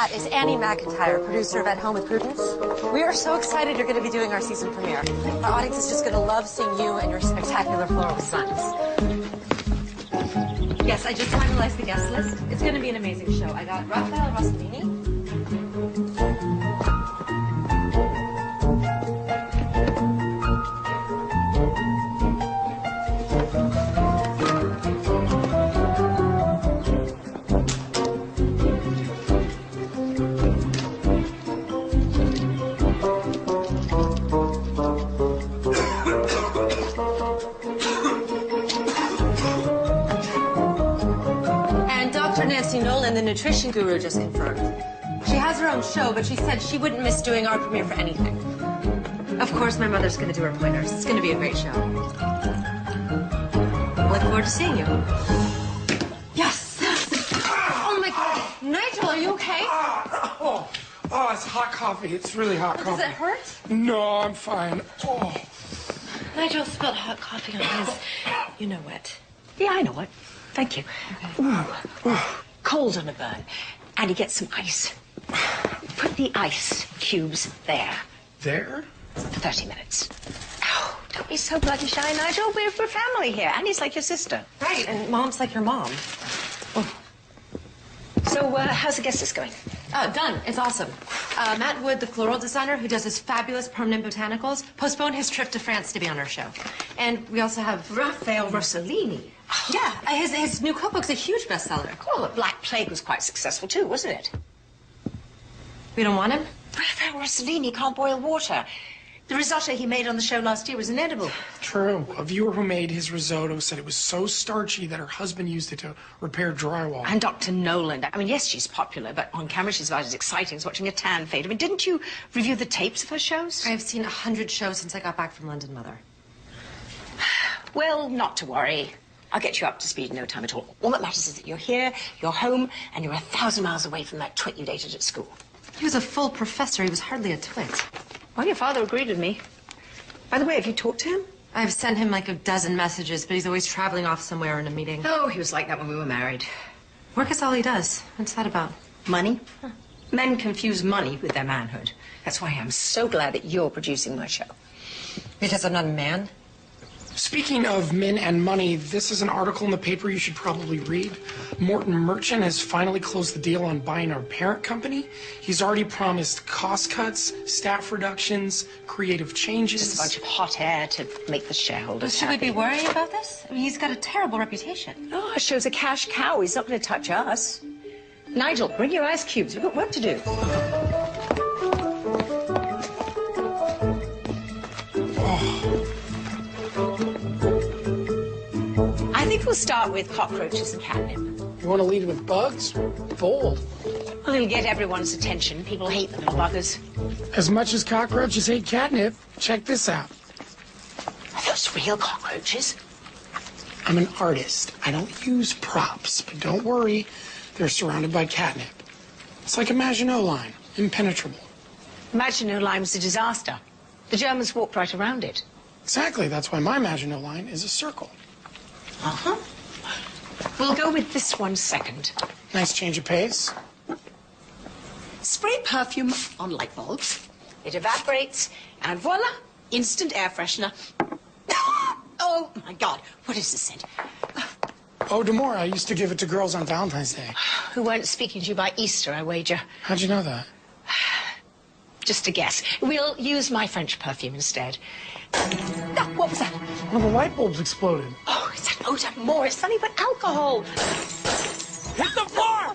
Matt is Annie McIntyre, producer of At Home with Prudence. We are so excited you're going to be doing our season premiere. Our audience is just going to love seeing you and your spectacular floral sons. Yes, I just finalized the guest list. It's going to be an amazing show. I got Raphael Rossellini. The nutrition guru just confirmed. She has her own show, but she said she wouldn't miss doing our premiere for anything. Of course, my mother's going to do her pointers. It's going to be a great show. Look forward to seeing you. Yes. Oh, my God. Nigel, are you okay? Oh, it's hot coffee. It's really hot coffee. Does it hurt? No, I'm fine. Oh. Nigel spilled hot coffee on his you-know-what. Yeah, I know what. Thank you. Okay. Ooh. Cold on a burn. And you get some ice. Put the ice cubes there. There? For 30 minutes. Oh, don't be so bloody shy, Nigel. We're family here. Annie's like your sister. Right, and Mom's like your mom. Oh. So, how's the guest list going? Done. It's awesome. Matt Wood, the floral designer who does his fabulous permanent botanicals, postponed his trip to France to be on our show. And we also have... Raphael Rossellini. Oh. Yeah, his new cookbook's a huge bestseller. Well, the Black Plague was quite successful, too, wasn't it? We don't want him? Raphael Rossellini can't boil water. The risotto he made on the show last year was inedible. True. A viewer who made his risotto said it was so starchy that her husband used it to repair drywall. And Dr. Nolan. I mean, yes, she's popular, but on camera she's about as exciting as watching a tan fade. I mean, didn't you review the tapes of her shows? I've seen 100 shows since I got back from London, Mother. Well, not to worry. I'll get you up to speed in no time at all. All that matters is that you're here, you're home, and you're 1,000 miles away from that twit you dated at school. He was a full professor. He was hardly a twit. Well, your father agreed with me. By the way, have you talked to him? I've sent him like a dozen messages, but he's always traveling off somewhere in a meeting. Oh, he was like that when we were married. Work is all he does. What's that about? Money? Huh. Men confuse money with their manhood. That's why I'm so glad that you're producing my show. Because I'm not a man? Speaking of men and money, this is an article in the paper you should probably read. Morton Merchant has finally closed the deal on buying our parent company. He's already promised cost cuts, staff reductions, creative changes. Just a bunch of hot air to make the shareholders Should we be worrying about this? I mean, he's got a terrible reputation. Oh, our show's a cash cow. He's not going to touch us. Nigel, bring your ice cubes. We've got work to do. I think we'll start with cockroaches and catnip. You want to lead with bugs? Bold. Well, it'll get everyone's attention. People hate the little buggers. As much as cockroaches hate catnip, check this out. Are those real cockroaches? I'm an artist. I don't use props, but don't worry. They're surrounded by catnip. It's like a Maginot Line, impenetrable. Maginot Line was a disaster. The Germans walked right around it. Exactly. That's why my Maginot Line is a circle. Uh-huh. We'll go with this one second. Nice change of pace. Spray perfume on light bulbs. It evaporates, and voila, instant air freshener. Oh, my God. What is this scent? Eau d'Amour. I used to give it to girls on Valentine's Day. Who weren't speaking to you by Easter, I wager. How'd you know that? Just a guess. We'll use my French perfume instead. Oh, what was that? One of the light bulbs exploded. Oh, it's that Eau d'Amour. It's nothing but alcohol. Hit the floor!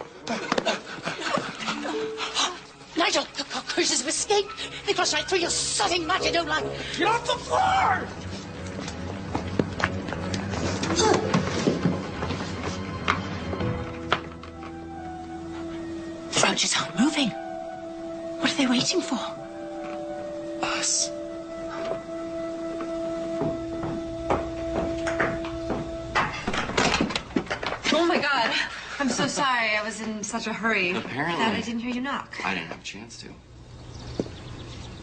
Nigel, the cockroaches have escaped. They crossed right through your sodding Maginot Line. Get off the floor! Roaches aren't moving. What are they waiting for? Us. Oh, my God. I'm so sorry. I was in such a hurry. Apparently. That I didn't hear you knock. I didn't have a chance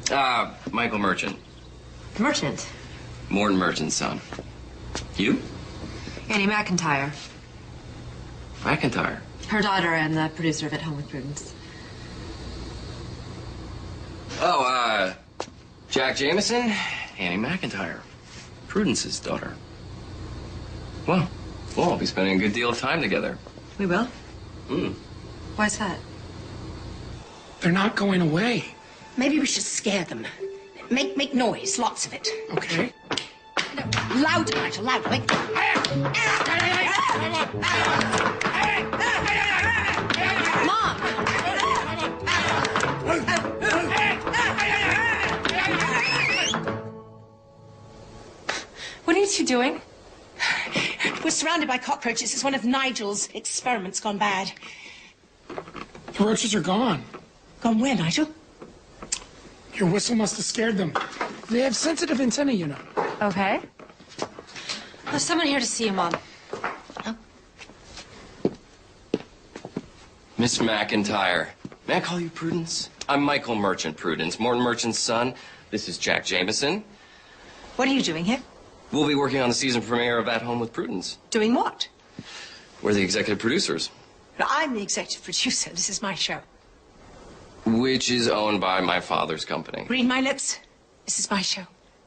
to. Michael Merchant. Merchant? Morton Merchant's son. You? Annie McIntyre. McIntyre. Her daughter and the producer of At Home with Prudence. Oh, Jack Jameson, Annie McIntyre, Prudence's daughter. Well, we'll all be spending a good deal of time together. We will? Hmm. Why's that? They're not going away. Maybe we should scare them. Make noise, lots of it. Okay. No, louder, Nigel, louder. Like... Mom! What are you two doing? We're surrounded by cockroaches. It's one of Nigel's experiments gone bad. The roaches are gone. Gone where, Nigel? Your whistle must have scared them. They have sensitive antennae, you know. Okay. There's someone here to see you, Mom. Oh. Miss McIntyre, may I call you Prudence? I'm Michael Merchant Prudence, Morton Merchant's son. This is Jack Jameson. What are you doing here? We'll be working on the season premiere of At Home with Prudence. Doing what? We're the executive producers, I'm the executive producer. This is my show. which is owned by my father's company. Read my lips. This is my show.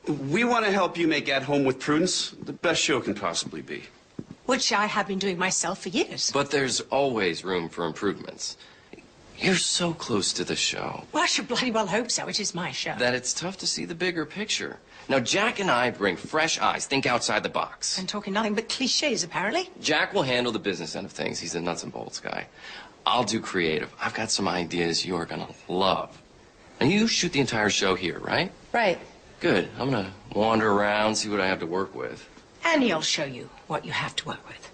We want to help you make At Home with Prudence the best show can possibly be. Which I have been doing myself for years. But there's always room for improvements. You're so close to the show Well, I should bloody well hope so. It is my show. that it's tough to see the bigger picture. Now, Jack and I bring fresh eyes, think outside the box. I'm talking nothing but cliches, apparently. Jack will handle the business end of things. He's a nuts and bolts guy. I'll do creative. I've got some ideas you're gonna love. And you shoot the entire show here, right? Right. Good. I'm gonna wander around, see what I have to work with. And he'll show you what you have to work with.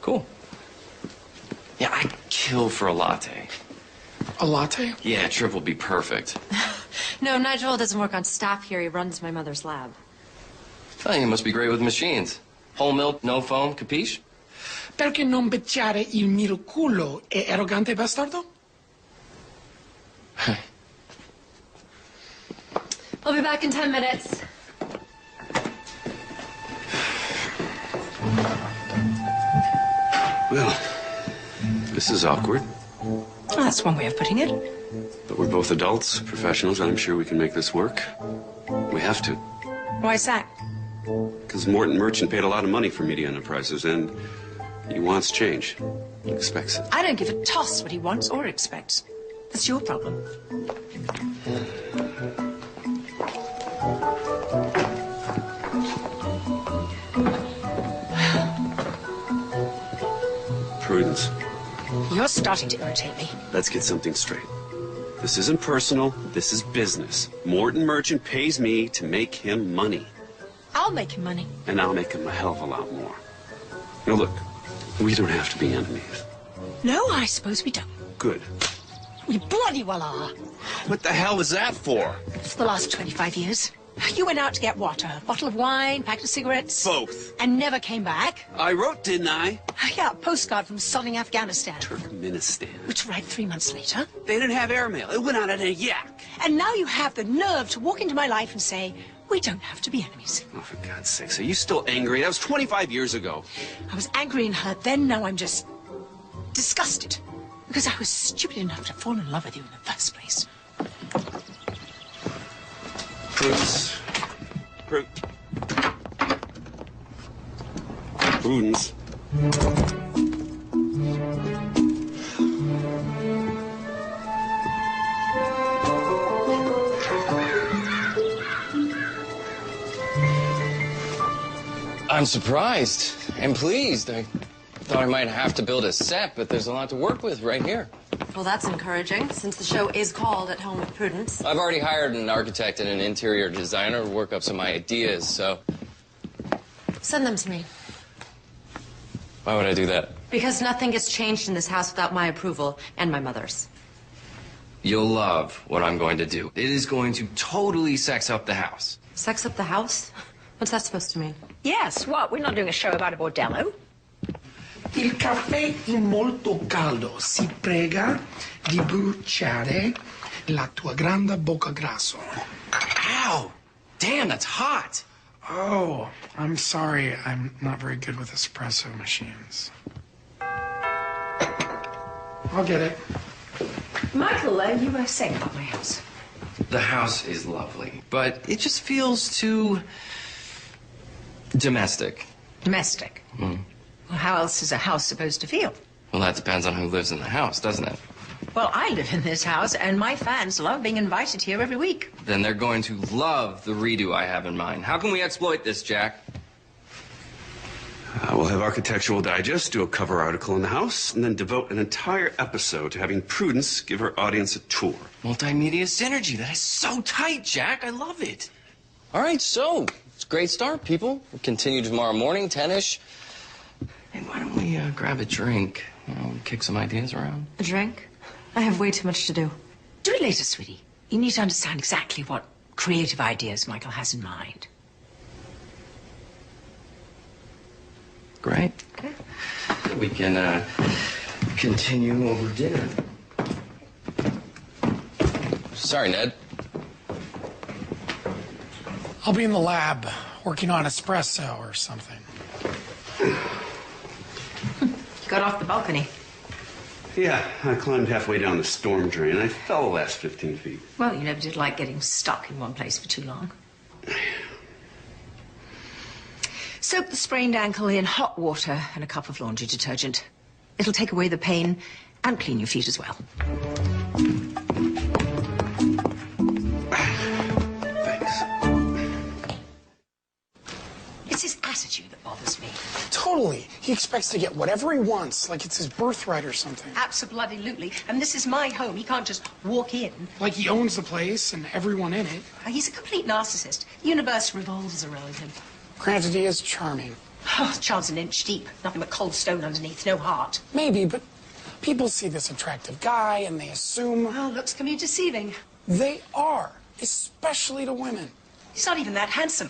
Cool. Yeah, I'd kill for a latte. A latte? Yeah, Trip will be perfect. No, Nigel doesn't work on staff here. He runs my mother's lab. Oh, you must be great with machines. Whole milk, no foam, capiche? Perché non becciare il mio culo è arrogante bastardo? I'll be back in 10 minutes. Well, this is awkward, Well, that's one way of putting it. but we're both adults, professionals, and I'm sure we can make this work. We have to, Why's that? because Morton Merchant paid a lot of money for Media Enterprises, and he wants change. He expects it. I don't give a toss what he wants or expects. That's your problem. Prudence, You're starting to irritate me. let's get something straight. This isn't personal, this is business. Morton Merchant pays me to make him money, I'll make him money. and I'll make him a hell of a lot more. Now look, we don't have to be enemies. No, I suppose we don't. Good. We bloody well are. What the hell is that for? For the last 25 years. You went out to get what? A bottle of wine, packet of cigarettes? Both. And never came back? I wrote, didn't I? Yeah, a postcard from sunny Afghanistan. Turkmenistan. Which arrived 3 months later. They didn't have airmail. It went out in a yak. And now you have the nerve to walk into my life and say, we don't have to be enemies. Oh, for God's sakes, are you still angry? That was 25 years ago. I was angry and hurt then, now I'm just disgusted. Because I was stupid enough to fall in love with you in the first place. Prudence. Prudence. I'm surprised and pleased. I thought I might have to build a set, but there's a lot to work with right here. Well, that's encouraging, since the show is called At Home with Prudence. I've already hired an architect and an interior designer to work up some ideas, so Send them to me. why would I do that? Because nothing gets changed in this house without my approval and my mother's. You'll love what I'm going to do. It is going to totally sex up the house. Sex up the house? What's that supposed to mean? Yes, what? We're not doing a show about a bordello. Il caffè è molto caldo. Si prega di bruciare la tua grande bocca grasso. Ow! Damn, that's hot! Oh, I'm sorry. I'm not very good with espresso machines. I'll get it. Michael, you were saying about my house. The house is lovely, but it just feels too domestic. Domestic? Well, how else is a house supposed to feel? Well, that depends on who lives in the house, doesn't it? Well, I live in this house, and my fans love being invited here every week. Then they're going to love the redo I have in mind. How can we exploit this, Jack? We'll have Architectural Digest do a cover article in the house, and then devote an entire episode to having Prudence give her audience a tour. Multimedia synergy. That is so tight, Jack. I love it. All right, so it's a great start, people. We'll continue tomorrow morning, 10-ish. Hey, why don't we grab a drink? You know, kick some ideas around. A drink? I have way too much to do. Do it later, sweetie. You need to understand exactly what creative ideas Michael has in mind. Great. Okay. We can continue over dinner. Sorry, Ned. I'll be in the lab working on espresso or something. You got off the balcony. Yeah, I climbed halfway down the storm drain. I fell the last 15 feet. Well, you never did like getting stuck in one place for too long. Soak the sprained ankle in hot water and a cup of laundry detergent. It'll take away the pain and clean your feet as well. Thanks. It's his attitude that bothers me. Totally. He expects to get whatever he wants, like it's his birthright or something. Absolutely. And this is my home. He can't just walk in. Like he owns the place and everyone in it. He's a complete narcissist. The universe revolves around him. Granted, he is charming. Oh, child's an inch deep. Nothing but cold stone underneath. No heart. Maybe, but people see this attractive guy and they assume... Well, looks can be deceiving. They are, especially to women. He's not even that handsome.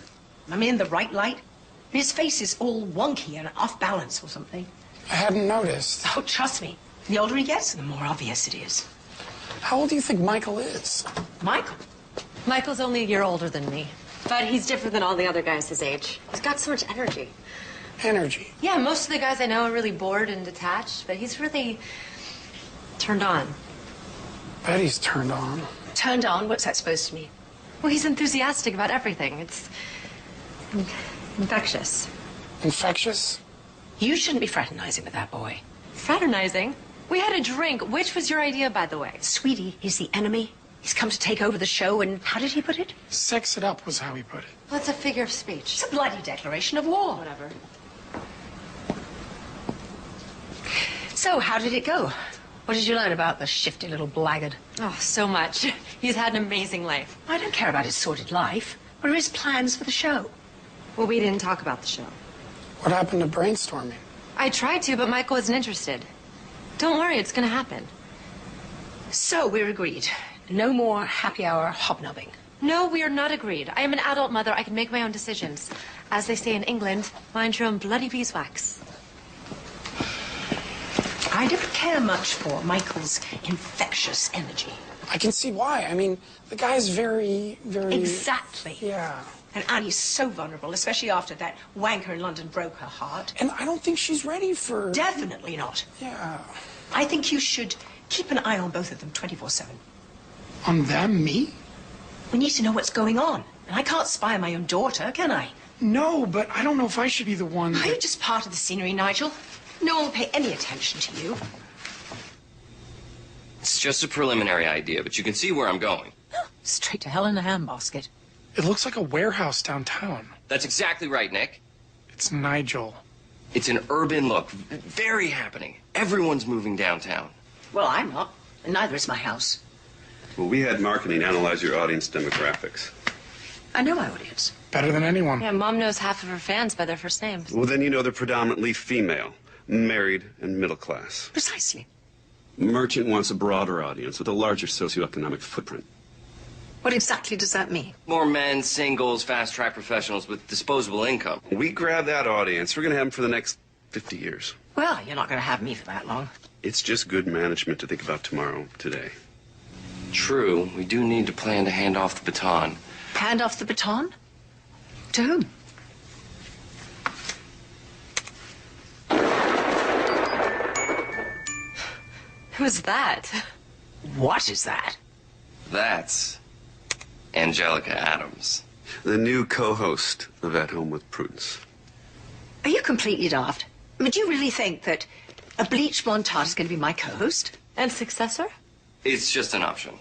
I'm in the right light. His face is all wonky and off balance or something. I hadn't noticed. Oh, trust me. The older he gets, the more obvious it is. How old do you think Michael is? Michael? Michael's only a year older than me. But he's different than all the other guys his age. He's got so much energy. Energy. Yeah, most of the guys I know are really bored and detached, but he's really turned on. Betty's turned on. Turned on? What's that supposed to mean? Well, he's enthusiastic about everything. It's infectious. Infectious? You shouldn't be fraternizing with that boy. Fraternizing? We had a drink. Which was your idea, by the way? Sweetie, he's the enemy. He's come to take over the show, and how did he put it? Sex it up was how he put it. Well, it's a figure of speech. It's a bloody declaration of war. Whatever. So, how did it go? What did you learn about the shifty little blackguard? Oh, so much. He's had an amazing life. I don't care about his sordid life. What are his plans for the show? Well, we didn't talk about the show. What happened to brainstorming? I tried to, but Michael wasn't interested. Don't worry, it's gonna happen. So, we're agreed. No more happy hour hobnobbing. No, we are not agreed. I am an adult mother. I can make my own decisions. As they say in England, mind your own bloody beeswax. I don't care much for Michael's infectious energy. I can see why. I mean, the guy's very... Exactly. Yeah. And Annie's so vulnerable, especially after that wanker in London broke her heart. And I don't think she's ready for... Definitely not. Yeah. I think you should keep an eye on both of them 24/7. On them? Me? We need to know what's going on. And I can't spy on my own daughter, can I? No, but I don't know if I should be the one... Are you just part of the scenery, Nigel? No one will pay any attention to you. It's just a preliminary idea, but you can see where I'm going. Straight to hell in a handbasket. It looks like a warehouse downtown. That's exactly right, Nick. It's Nigel. It's an urban look. Very happening. Everyone's moving downtown. Well, I'm not. And neither is my house. Well, we had marketing analyze your audience demographics. I know my audience. Better than anyone. Yeah, Mom knows half of her fans by their first names. Well, then you know they're predominantly female, married, and middle class. Precisely. Merchant wants a broader audience with a larger socioeconomic footprint. What exactly does that mean? More men, singles, fast-track professionals with disposable income. We grab that audience. We're going to have them for the next 50 years. Well, you're not going to have me for that long. It's just good management to think about tomorrow, today. True, we do need to plan to hand off the baton. Hand off the baton? To whom? Who's that? What is that? That's Angelica Adams. The new co-host of At Home with Prudence. Are you completely daft? I mean, do you really think that a bleached blonde tart is going to be my co-host? And successor? It's just an option.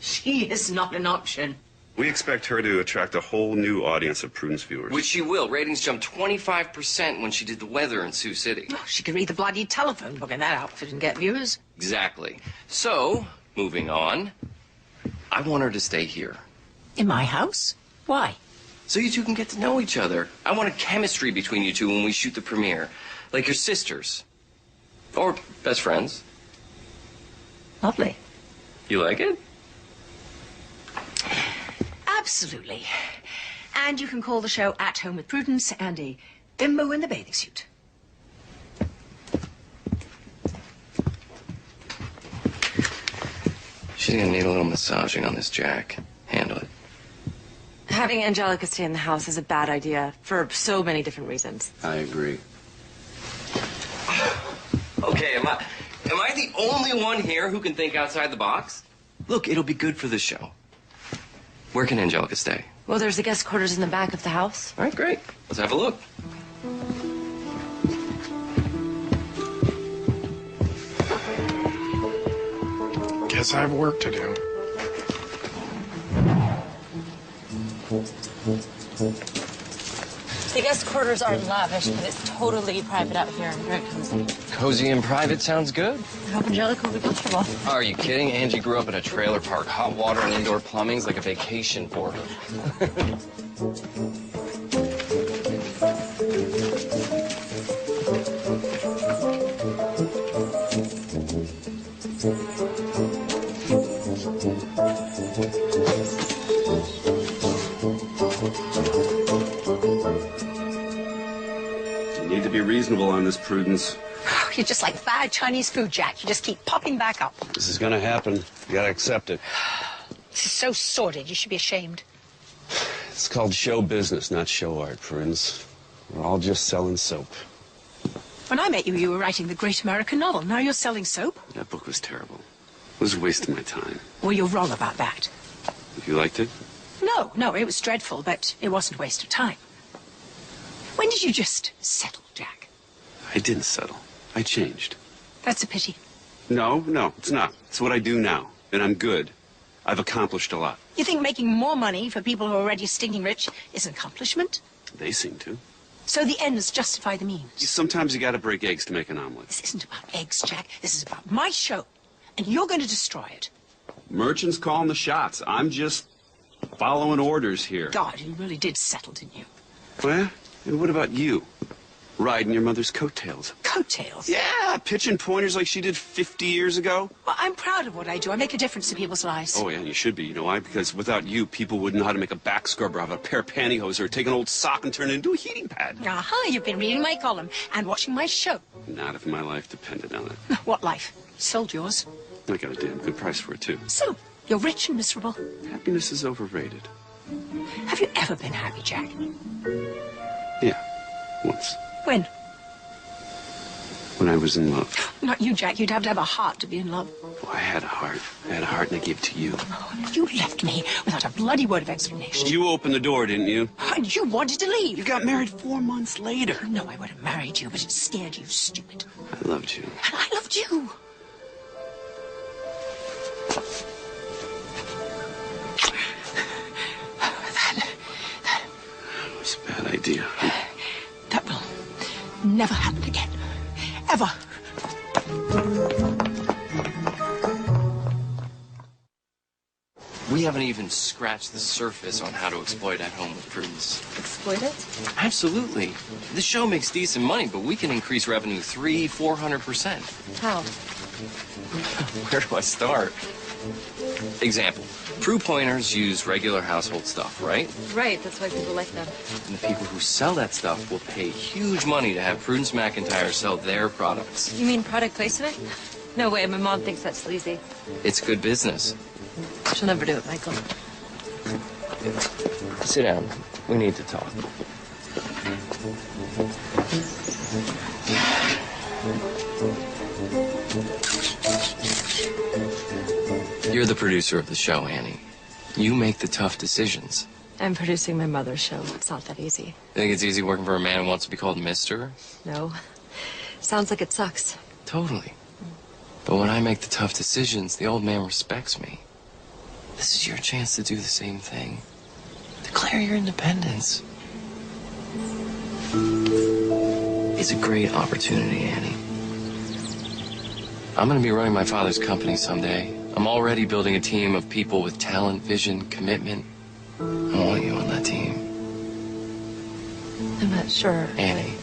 She is not an option. We expect her to attract a whole new audience of Prudence viewers. Which she will. Ratings jumped 25% when she did the weather in Sioux City. Oh, she could read the bloody telephone book in that outfit and get viewers. Exactly. So, moving on, I want her to stay here. In my house? Why? So you two can get to know each other. I want a chemistry between you two when we shoot the premiere. Like your sisters. Or best friends. Lovely. You like it? Absolutely. And you can call the show At Home with Prudence and a bimbo in the bathing suit. She's gonna need a little massaging on this Jack. Handle it. Having Angelica stay in the house is a bad idea for so many different reasons. I agree. Okay, am I the only one here who can think outside the box? Look, it'll be good for the show. Where can Angelica stay? Well, there's the guest quarters in the back of the house. All right, great. Let's have a look. Guess I have work to do. The guest quarters are lavish, but it's totally private out here and very cozy. Cozy and private sounds good. I hope Angelica will be comfortable. Are you kidding? Angie grew up in a trailer park. Hot water and indoor plumbing's like a vacation for her. You need to be reasonable on this, Prudence. You're just like bad Chinese food, Jack. You just keep popping back up. This is gonna happen. You gotta accept it. This is so sordid. You should be ashamed. It's called show business, not show art, Prudence. We're all just selling soap. When I met you, you were writing the great American novel. Now you're selling soap? That book was terrible. It was a waste of my time. Well, you're wrong about that. You liked it? No, it was dreadful, but it wasn't a waste of time. When did you just settle, Jack? I didn't settle. I changed. That's a pity. No, it's not. It's what I do now, and I'm good. I've accomplished a lot. You think making more money for people who are already stinking rich is an accomplishment? They seem to. So the ends justify the means. Sometimes you gotta break eggs to make an omelet. This isn't about eggs, Jack. This is about my show. And you're going to destroy it. Merchant's calling the shots. I'm just following orders here. God, you really did settle, didn't you? Well, and what about you? Riding your mother's coattails. Coattails? Yeah, pitching pointers like she did 50 years ago. Well, I'm proud of what I do. I make a difference to people's lives. Oh, yeah, you should be. You know why? Because without you, people wouldn't know how to make a back scrubber out of a pair of pantyhose or take an old sock and turn it into a heating pad. Aha, you've been reading my column and watching my show. Not if my life depended on it. What life? Sold yours. I got a damn good price for it, too. So, you're rich and miserable. Happiness is overrated. Have you ever been happy, Jack? Yeah, once. When? When I was in love. Not you, Jack. You'd have to have a heart to be in love. Oh, I had a heart. I had a heart and I gave it to you. Oh, you left me without a bloody word of explanation. You opened the door, didn't you? And you wanted to leave. You got married 4 months later. No, I would have married you, but it scared you, stupid. I loved you. And I loved you. That was a bad idea. That will never happen again. Ever. We haven't even scratched the surface on how to exploit At Home with Prudence. Exploit it? Absolutely. The show makes decent money, but we can increase revenue 300-400%. How? Where do I start? Example. Prue pointers use regular household stuff, right? Right, that's why people like them. And the people who sell that stuff will pay huge money to have Prudence McIntyre sell their products. You mean product placement? No way, my mom thinks that's sleazy. It's good business. She'll never do it, Michael. Sit down. We need to talk. You're the producer of the show, Annie. You make the tough decisions. I'm producing my mother's show. It's not that easy. Think it's easy working for a man who wants to be called Mister? No. Sounds like it sucks. Totally. But when I make the tough decisions, the old man respects me. This is your chance to do the same thing. Declare your independence. It's a great opportunity, Annie. I'm going to be running my father's company someday. I'm already building a team of people with talent, vision, commitment. I want you on that team. I'm not sure. Annie,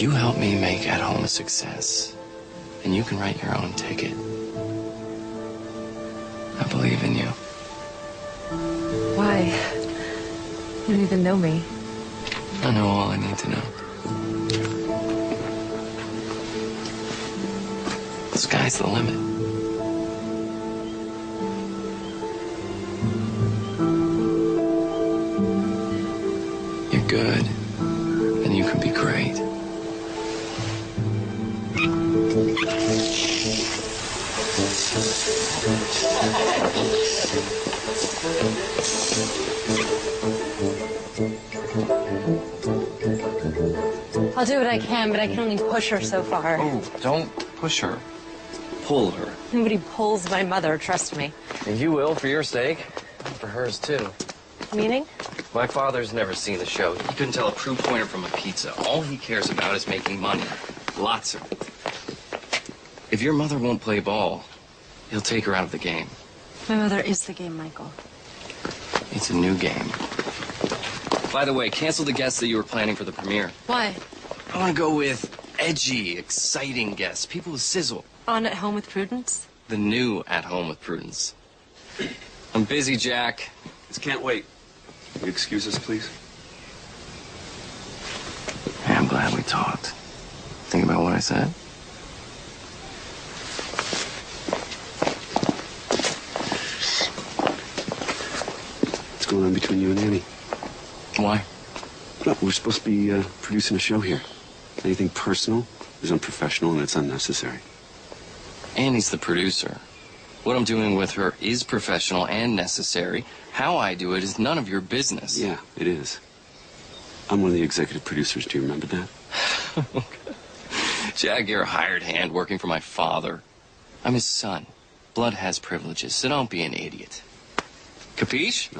you help me make At Home a success, and you can write your own ticket. I believe in you. Why? You don't even know me. I know all I need to know. The sky's the limit. You're good, and you can be great. I'll do what I can, but I can only push her so far. Oh, don't push her. Pull her. Nobody pulls my mother, trust me. And you will, for your sake. And for hers, too. Meaning? My father's never seen the show. He couldn't tell a proof pointer from a pizza. All he cares about is making money. Lots of it. If your mother won't play ball, he'll take her out of the game. My mother is the game, Michael. It's a new game. By the way, cancel the guests that you were planning for the premiere. Why? I want to go with edgy, exciting guests. People with sizzle. On At Home with Prudence? The new At Home with Prudence. I'm busy, Jack. This can't wait. Will you excuse us, please? Hey, I'm glad we talked. Think about what I said? What's going on between you and Annie? Why? Well, we're supposed to be producing a show here. Anything personal is unprofessional and it's unnecessary. Annie's the producer. What I'm doing with her is professional and necessary. How I do it is none of your business. Yeah, it is. I'm one of the executive producers. Do you remember that? Jack, you're a hired hand working for my father. I'm his son. Blood has privileges, so don't be an idiot. Capiche?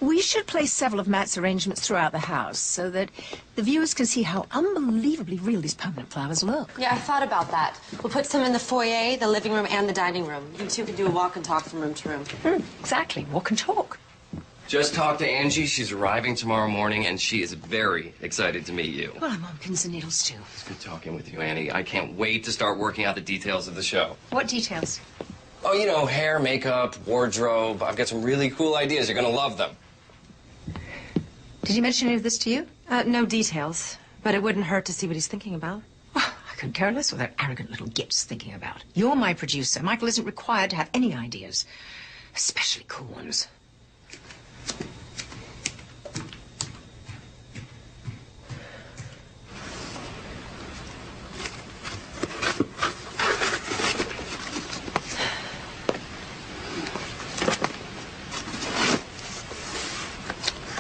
We should place several of Matt's arrangements throughout the house so that the viewers can see how unbelievably real these permanent flowers look. Yeah, I thought about that. We'll put some in the foyer, the living room, and the dining room. You two can do a walk and talk from room to room. Exactly. Walk and talk. Just talked to Angie. She's arriving tomorrow morning, and she is very excited to meet you. Well, I'm on pins and needles, too. It's good talking with you, Annie. I can't wait to start working out the details of the show. What details? Oh, you know, hair, makeup, wardrobe. I've got some really cool ideas. You're going to love them. Did he mention any of this to you? No details, but it wouldn't hurt to see what he's thinking about. Oh, I couldn't care less what that arrogant little git's thinking about. You're my producer. Michael isn't required to have any ideas, especially cool ones.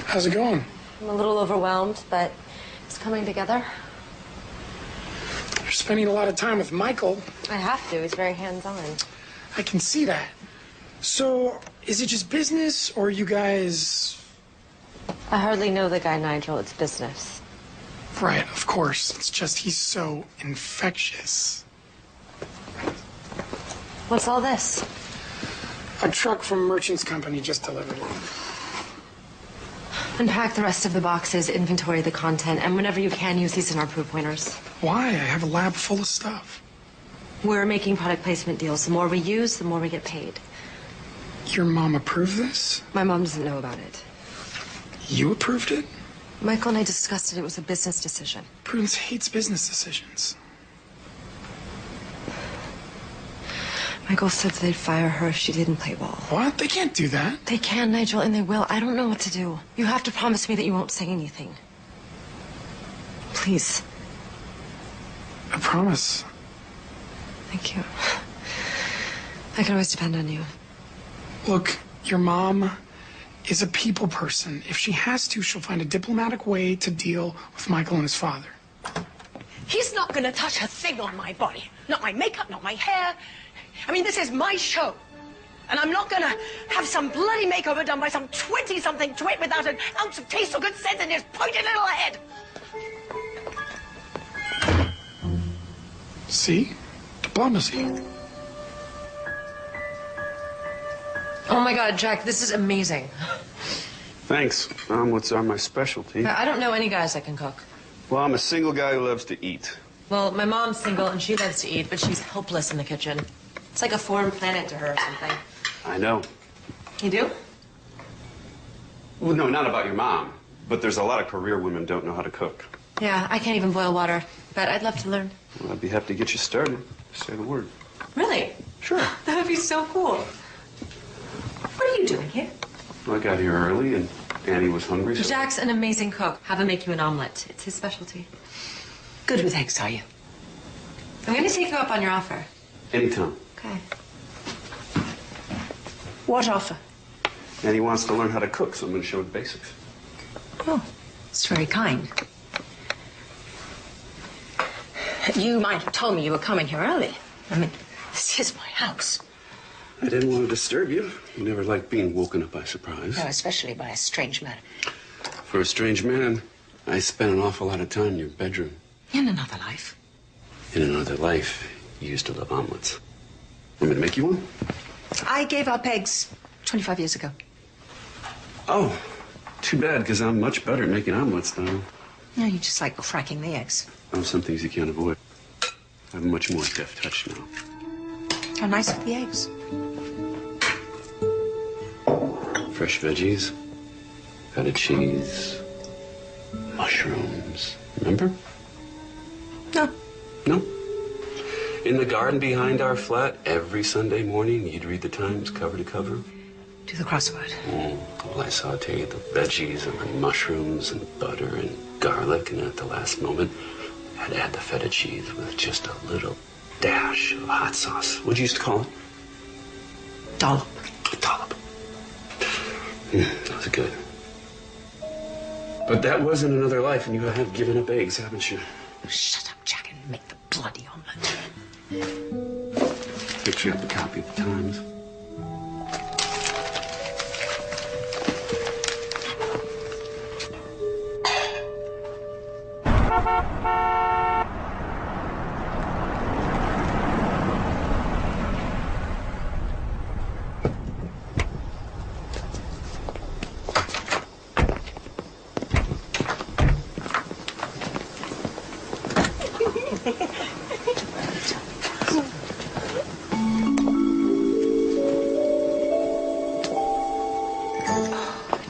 How's it going? I'm a little overwhelmed, but it's coming together. You're spending a lot of time with Michael. I have to. He's very hands-on. I can see that. So, is it just business, or you guys... I hardly know the guy, Nigel. It's business. Right, of course. It's just he's so infectious. What's all this? A truck from Merchant's Company just delivered it. Unpack the rest of the boxes, inventory the content, and whenever you can, use these in our proof pointers. Why? I have a lab full of stuff. We're making product placement deals. The more we use, the more we get paid. Your mom approved this? My mom doesn't know about it. You approved it? Michael and I discussed it. It was a business decision. Prudence hates business decisions. Michael said they'd fire her if she didn't play ball. What? They can't do that. They can, Nigel, and they will. I don't know what to do. You have to promise me that you won't say anything. Please. I promise. Thank you. I can always depend on you. Look, your mom is a people person. If she has to, she'll find a diplomatic way to deal with Michael and his father. He's not gonna touch a thing on my body. Not my makeup, not my hair. I mean, this is my show. And I'm not gonna have some bloody makeover done by some 20-something twit without an ounce of taste or good sense in his pointed little head. See? Diplomacy. Oh my God, Jack, this is amazing. Thanks. What's on my specialty? I don't know any guys that can cook. Well, I'm a single guy who loves to eat. Well, my mom's single and she loves to eat, but she's helpless in the kitchen. It's like a foreign planet to her or something. I know. You do? Well, no, not about your mom. But there's a lot of career women don't know how to cook. Yeah, I can't even boil water, but I'd love to learn. Well, I'd be happy to get you started. Say the word. Really? Sure. That would be so cool. What are you doing here? Well, I got here early and Annie was hungry, so... Jack's an amazing cook. Have him make you an omelet. It's his specialty. Good with eggs, are you? I'm going to take you up on your offer. Anytime. Okay. What offer? Annie wants to learn how to cook, so I'm going to show her the basics. Oh, it's very kind. You might have told me you were coming here early. I mean, this is my house. I didn't want to disturb you. You never liked being woken up by surprise. No, especially by a strange man. For a strange man, I spent an awful lot of time in your bedroom. In another life. In another life, you used to love omelets. Want me to make you one? I gave up eggs 25 years ago. Oh, too bad, because I'm much better at making omelets, though. No, you just like fracking the eggs. Oh, some things you can't avoid. I have a much more deft touch now. How nice are the eggs? Fresh veggies, feta cheese, mushrooms. Remember? No. No? In the garden behind our flat, every Sunday morning, you'd read the Times cover to cover. Do the crossword. Well, I sauteed the veggies and the mushrooms and butter and garlic, and at the last moment, I'd add the feta cheese with just a little dash of hot sauce. What'd you used to call it? Dollop. A dollop. That was good. But that wasn't another life, and you have given up eggs, haven't you? Shut up, Jack, and make the bloody omelet. Picked you up a copy of the Times.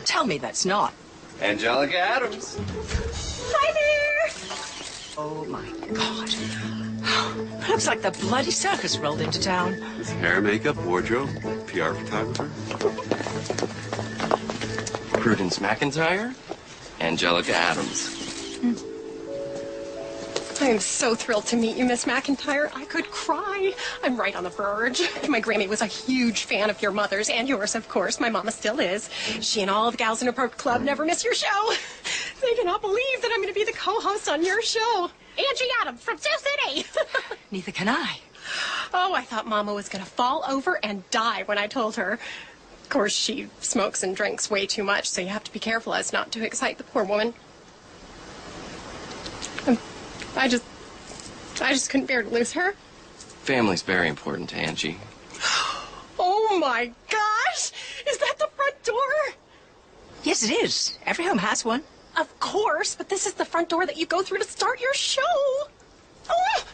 Tell me that's not. Angelica Adams. Hi there! Oh, my God. Looks like the bloody circus rolled into town. Hair, makeup, wardrobe, PR photographer. Prudence McIntyre, Angelica Adams. I am so thrilled to meet you, Miss McIntyre. I could cry. I'm right on the verge. My Grammy was a huge fan of your mother's and yours, of course. My mama still is. She and all the gals in her park club never miss your show. They cannot believe that I'm going to be the co-host on your show. Angie Adams from Sioux City. Neither can I. Oh, I thought Mama was going to fall over and die when I told her. Of course, she smokes and drinks way too much, so you have to be careful as not to excite the poor woman. I just couldn't bear to lose her. Family's very important to Angie. Oh my gosh! Is that the front door? Yes, it is. Every home has one. Of course, but this is the front door that you go through to start your show. Oh!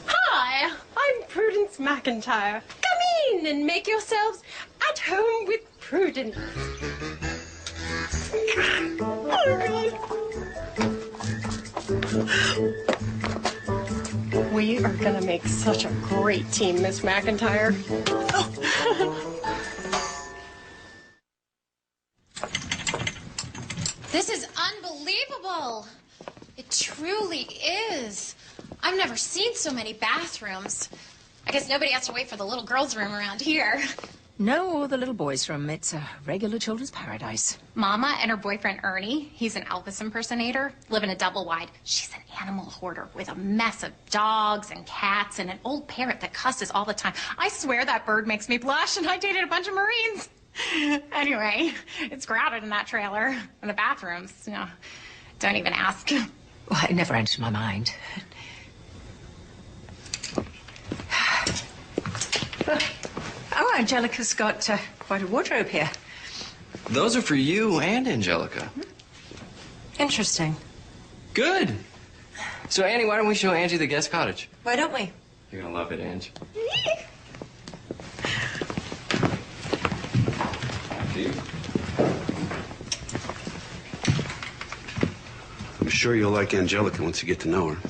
Hi, I'm Prudence McIntyre. Come in and make yourselves at home with Prudence. Oh, God. We are gonna make such a great team, Miss McIntyre. truly is. I've never seen so many bathrooms. I guess nobody has to wait for the little girls' room around here. No, or the little boys' room. It's a regular children's paradise. Mama and her boyfriend Ernie, he's an Elvis impersonator, live in a double wide. She's an animal hoarder with a mess of dogs and cats and an old parrot that cusses all the time. I swear that bird makes me blush, and I dated a bunch of Marines. Anyway, it's crowded in that trailer. And the bathrooms, you know, don't even ask. Well, it never entered my mind. Oh, Angelica's got quite a wardrobe here. Those are for you and Angelica. Interesting. Good. So, Annie, why don't we show Angie the guest cottage? Why don't we? You're gonna love it, Angie. I'm sure you'll like Angelica once you get to know her.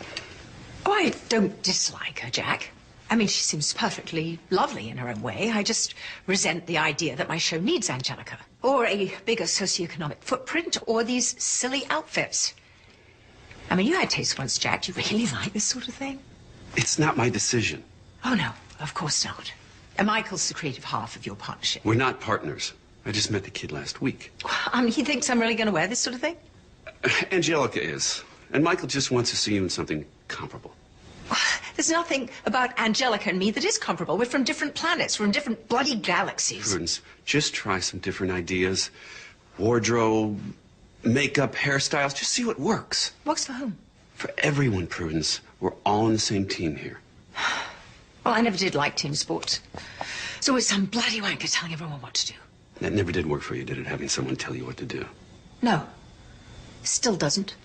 Oh, I don't dislike her, Jack. I mean, she seems perfectly lovely in her own way. I just resent the idea that my show needs Angelica, or a bigger socioeconomic footprint, or these silly outfits. I mean, you had taste once, Jack. Do you really like this sort of thing? It's not my decision. Oh, no, of course not. And Michael's the creative half of your partnership. We're not partners. I just met the kid last week. He thinks I'm really going to wear this sort of thing? Angelica is. And Michael just wants to see you in something comparable. There's nothing about Angelica and me that is comparable. We're from different planets, from different bloody galaxies. Prudence, just try some different ideas. Wardrobe, makeup, hairstyles. Just see what works. Works for whom? For everyone, Prudence. We're all on the same team here. Well, I never did like team sports. It's always some bloody wanker telling everyone what to do. That never did work for you, did it? Having someone tell you what to do. No. Still doesn't.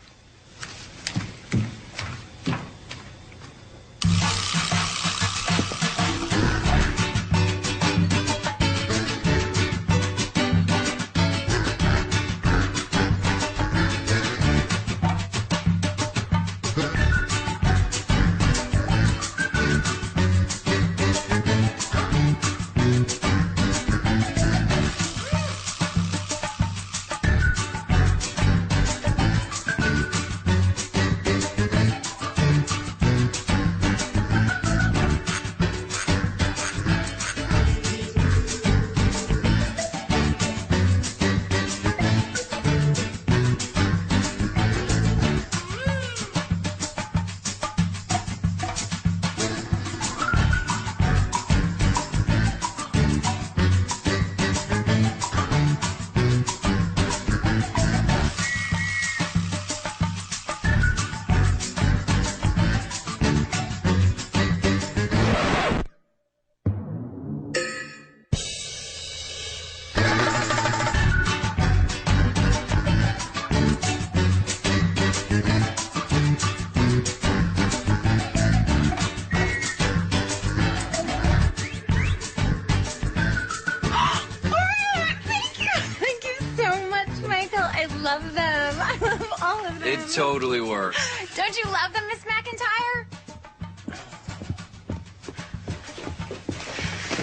love them. I love all of them. It totally works. Don't you love them, Miss McIntyre?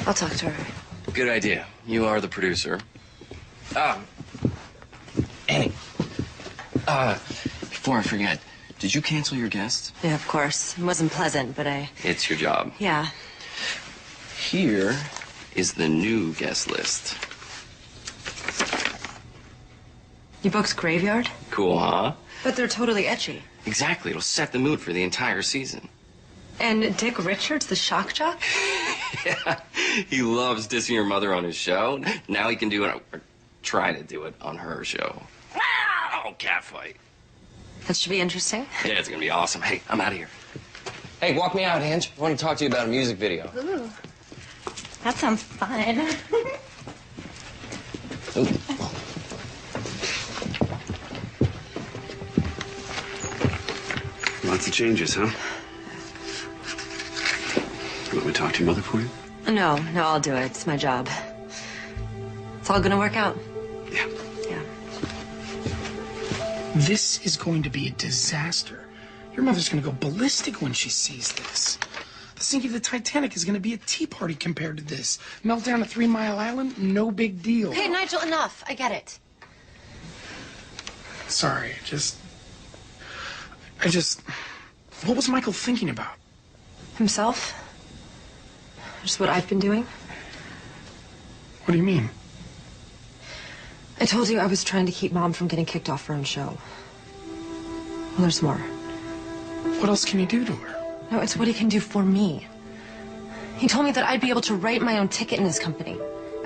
I'll talk to her. Good idea. You are the producer. Annie. Before I forget, did you cancel your guests? Yeah, of course. It wasn't pleasant, but It's your job. Yeah. Here is the new guest list. You booked Graveyard? Cool, huh? But they're totally etchy. Exactly. It'll set the mood for the entire season. And Dick Richards, the shock jock? Yeah. He loves dissing your mother on his show. Now he can do it, or try to do it on her show. Oh, catfight. That should be interesting. Yeah, it's gonna be awesome. Hey, I'm out of here. Hey, walk me out, Ange. I want to talk to you about a music video. Ooh. That sounds fun. Ooh. Lots of changes, huh? You want me to talk to your mother for you? No, I'll do it. It's my job. It's all gonna work out. Yeah. Yeah. This is going to be a disaster. Your mother's going to go ballistic when she sees this. The sinking of the Titanic is going to be a tea party compared to this. Meltdown at 3 Mile Island, no big deal. Okay, Nigel, enough. I get it. Sorry, What was Michael thinking about? Himself? Just what I've been doing? What do you mean? I told you I was trying to keep Mom from getting kicked off her own show. Well, there's more. What else can you do to her? No, it's what he can do for me. He told me that I'd be able to write my own ticket in his company.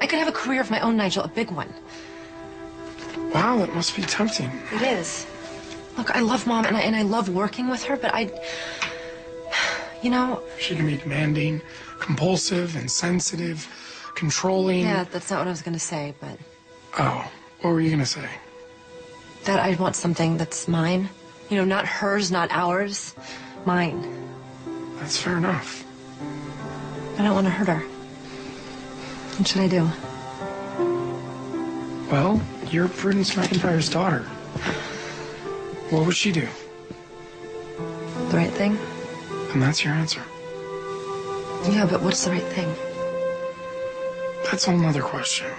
I could have a career of my own, Nigel, a big one. Wow, that must be tempting. It is. Look, I love Mom, and I love working with her, but you know... She can be demanding, compulsive, insensitive, controlling. Yeah, that's not what I was going to say, but... Oh, what were you going to say? That I'd want something that's mine. You know, not hers, not ours. Mine. That's fair enough. I don't want to hurt her. What should I do? Well, you're Prudence McIntyre's daughter. What would she do? The right thing? And that's your answer. Yeah, but what's the right thing? That's a whole nother question.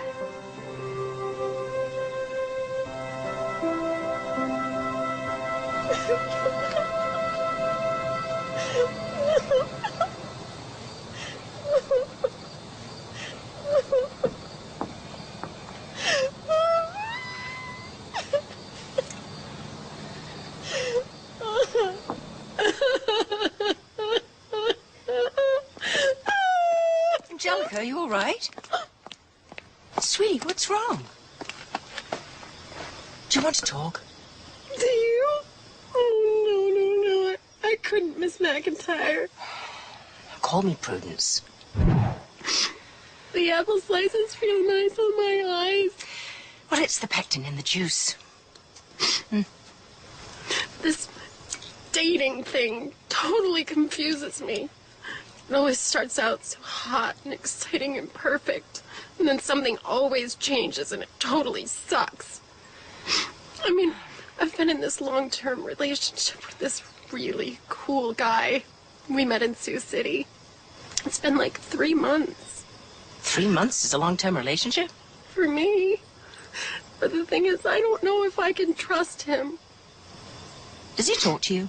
Angelica, are you all right? Sweetie, what's wrong? Do you want to talk? Do you? Oh, no. I couldn't, Miss McIntyre. Call me Prudence. The apple slices feel nice on my eyes. Well, it's the pectin in the juice. This dating thing totally confuses me. It always starts out so hot and exciting and perfect, and then something always changes and it totally sucks. I mean, I've been in this long-term relationship with this really cool guy. We met in Sioux City. It's been like 3 months. 3 months is a long-term relationship? For me. But the thing is, I don't know if I can trust him. Does he talk to you?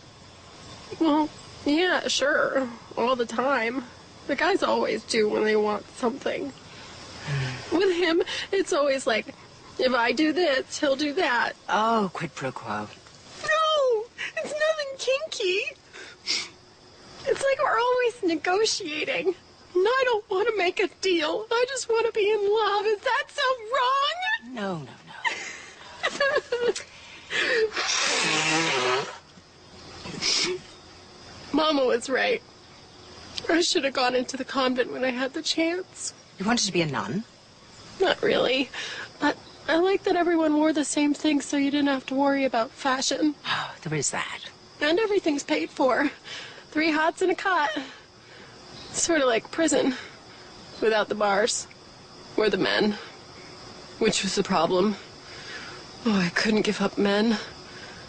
Well, yeah, sure. All the time. The guys always do when they want something. With him, it's always like, if I do this, he'll do that. Oh, quid pro quo. No! It's nothing kinky. It's like we're always negotiating. And I don't want to make a deal. I just want to be in love. Is that so wrong? No. Mama was right. I should have gone into the convent when I had the chance. You wanted to be a nun? Not really. But I like that everyone wore the same thing so you didn't have to worry about fashion. Oh, there is that. And everything's paid for. 3 hots and a cot. Sort of like prison. Without the bars. We're the men. Which was the problem. Oh, I couldn't give up men.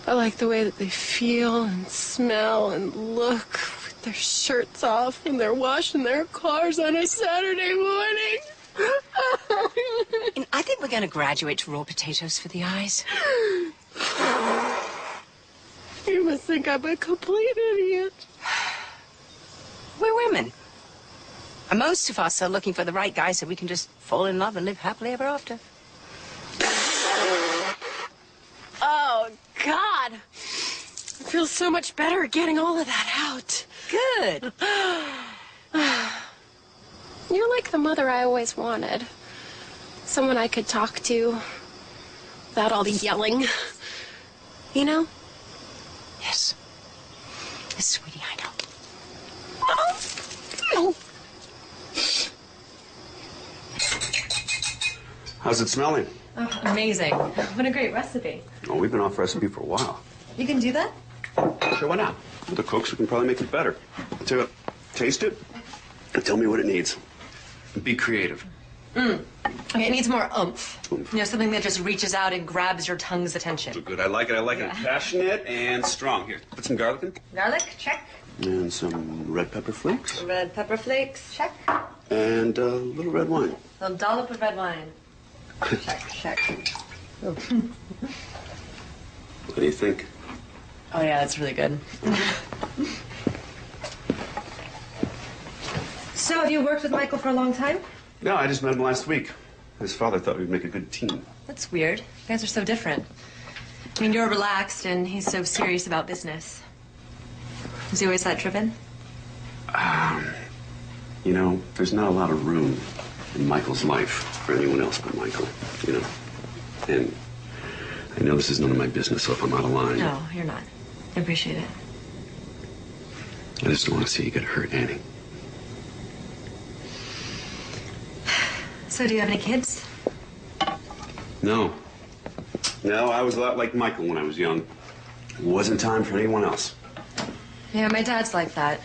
I like the way that they feel and smell and look with their shirts off when they're washing their cars on a Saturday morning. And I think we're going to graduate to raw potatoes for the eyes. You must think I'm a complete idiot. We're women. And most of us are looking for the right guy so we can just fall in love and live happily ever after. Oh, God. I feel so much better getting all of that out. Good. You're like the mother I always wanted. Someone I could talk to without all the yelling. You know? Yes. Yes, sweetie, I know. Oh. How's it smelling? Oh, amazing. What a great recipe. Oh, we've been off recipe for a while. You can do that? Sure, why not? With the cooks, we can probably make it better. Tell you what, taste it and tell me what it needs. Be creative. Okay, it needs more oomph. You know, something that just reaches out and grabs your tongue's attention. So good. I like it. Yeah. Passionate and strong. Here, put some garlic in. Garlic, check. And some red pepper flakes. Red pepper flakes, check. And a little red wine. A dollop of red wine. Check. Oh. What do you think? Oh, yeah, that's really good. So, have you worked with Michael for a long time? No, I just met him last week. His father thought we'd make a good team. That's weird. You guys are so different. I mean, you're relaxed, and he's so serious about business. Was he always that driven? You know, there's not a lot of room in Michael's life for anyone else but Michael, you know. And I know this is none of my business, so if I'm out of line... No, you're not. I appreciate it. I just don't want to see you get hurt, Annie. So, do you have any kids? No. No, I was a lot like Michael when I was young. It wasn't time for anyone else. Yeah, my dad's like that.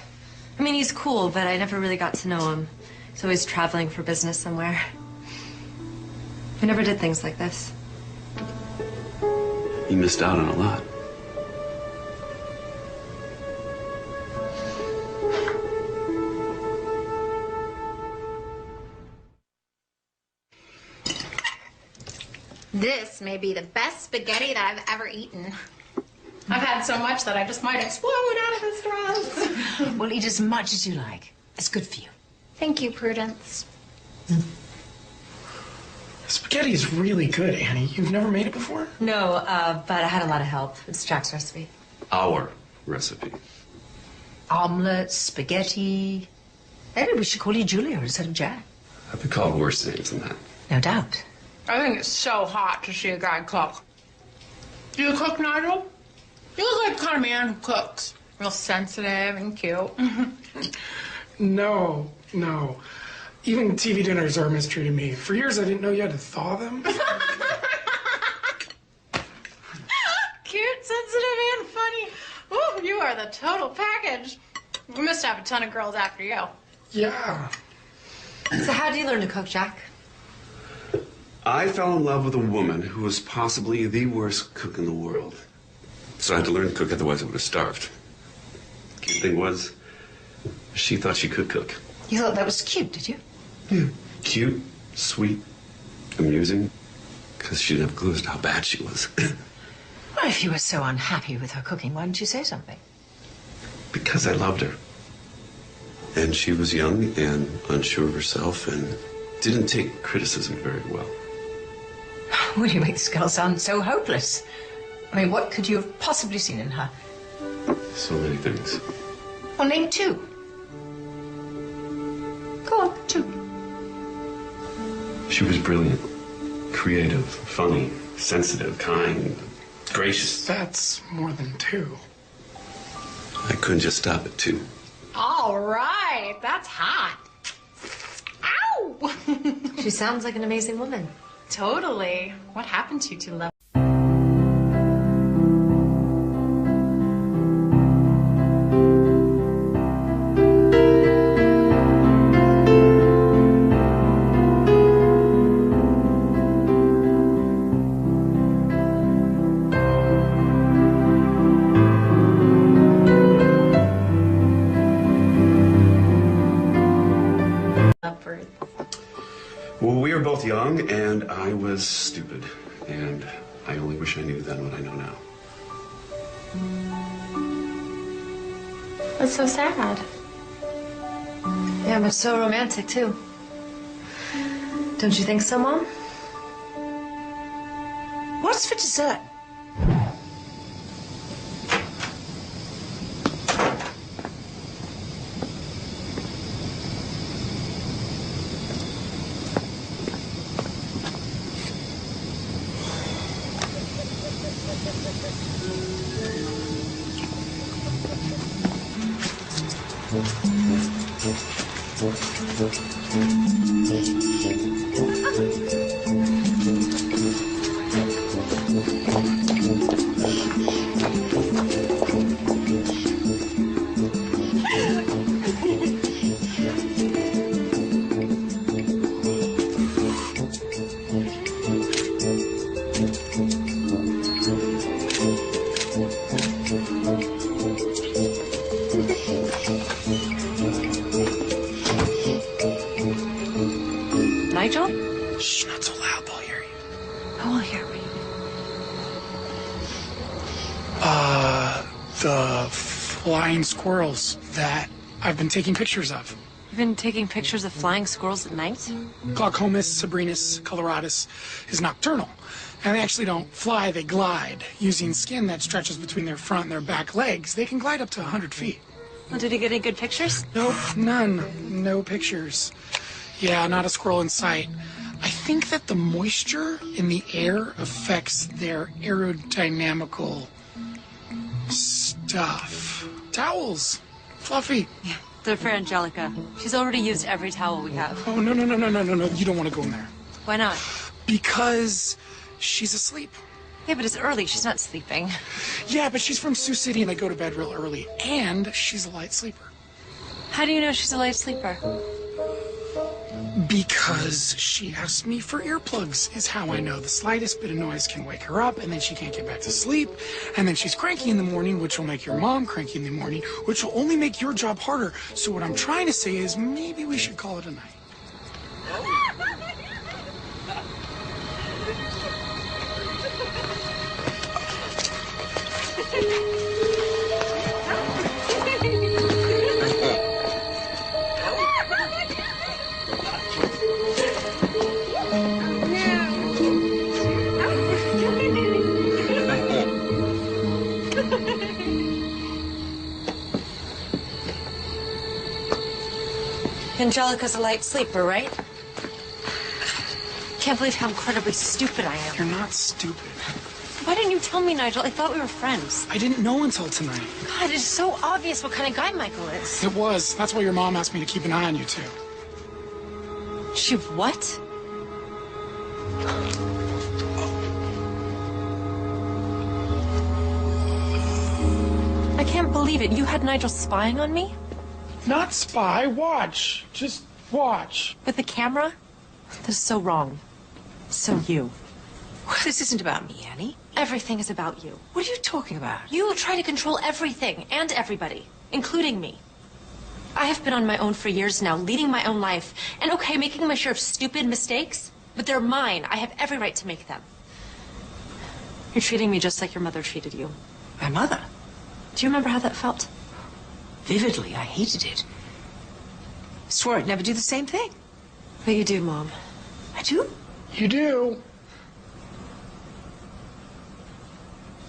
I mean, he's cool, but I never really got to know him. He's always traveling for business somewhere. I never did things like this. You missed out on a lot. This may be the best spaghetti that I've ever eaten. I've had so much that I just might explode out of this dress. Well, eat as much as you like. It's good for you. Thank you, Prudence. Spaghetti is really good, Annie. You've never made it before? No, but I had a lot of help. It's Jack's recipe. Our recipe. Omelette, spaghetti. Maybe we should call you Julia instead of Jack. I've been called worse names than that. No doubt. I think it's so hot to see a guy cook. Do you cook, Nigel? You look like the kind of man who cooks. Real sensitive and cute. No. Even TV dinners are a mystery to me. For years, I didn't know you had to thaw them. Cute, sensitive, and funny. Ooh, you are the total package. You must have a ton of girls after you. Yeah. So, how do you learn to cook, Jack? I fell in love with a woman who was possibly the worst cook in the world. So I had to learn to cook, otherwise I would have starved. The cute thing was, she thought she could cook. You thought that was cute, did you? Yeah. Cute, sweet, amusing, because she didn't have a clue as to how bad she was. Well, if you were so unhappy with her cooking, why didn't you say something? Because I loved her. And she was young and unsure of herself and didn't take criticism very well. Well, you make this girl sound so hopeless. I mean, what could you have possibly seen in her? So many things. Well, name two. Go on, two. She was brilliant, creative, funny, sensitive, kind, gracious. That's more than two. I couldn't just stop at two. All right, that's hot. Ow! She sounds like an amazing woman. Totally. What happened to you two love? Well, we were both young, and I was stupid. And I only wish I knew then what I know now. That's so sad. Yeah, but so romantic, too. Don't you think so, Mom? What's for dessert? Nigel? Shh, not so loud, they'll hear you. Who will hear me? The flying squirrels that I've been taking pictures of. You've been taking pictures of flying squirrels at night? Glaucomus sabrinus coloratus is nocturnal. And they actually don't fly, they glide. Using skin that stretches between their front and their back legs, they can glide up to 100 feet. Well, did he get any good pictures? Nope, none. No pictures. Yeah, not a squirrel in sight. I think that the moisture in the air affects their aerodynamical stuff. Towels. Fluffy. Yeah, they're for Angelica. She's already used every towel we have. Oh, no. You don't want to go in there. Why not? Because she's asleep. Yeah, but it's early. She's not sleeping. Yeah, but she's from Sioux City and they go to bed real early. And she's a light sleeper. How do you know she's a light sleeper? Because she asked me for earplugs, is how I know. The slightest bit of noise can wake her up, and then she can't get back to sleep. And then she's cranky in the morning, which will make your mom cranky in the morning, which will only make your job harder. So what I'm trying to say is maybe we should call it a night. Angelica's a light sleeper, right? Can't believe how incredibly stupid I am. You're not stupid. Why didn't you tell me, Nigel? I thought we were friends. I didn't know until tonight. God, it's so obvious what kind of guy Michael is. It was. That's why your mom asked me to keep an eye on you, too. She what? I can't believe it. You had Nigel spying on me? Not spy. Watch. Just watch. With the camera? This is so wrong. So you. This isn't about me, Annie. Everything is about you. What are you talking about? You try to control everything and everybody, including me. I have been on my own for years now, leading my own life. And okay, making my share of stupid mistakes, but they're mine. I have every right to make them. You're treating me just like your mother treated you. My mother? Do you remember how that felt? Vividly, I hated it. Swore I'd never do the same thing. But you do, Mom. I do? You do.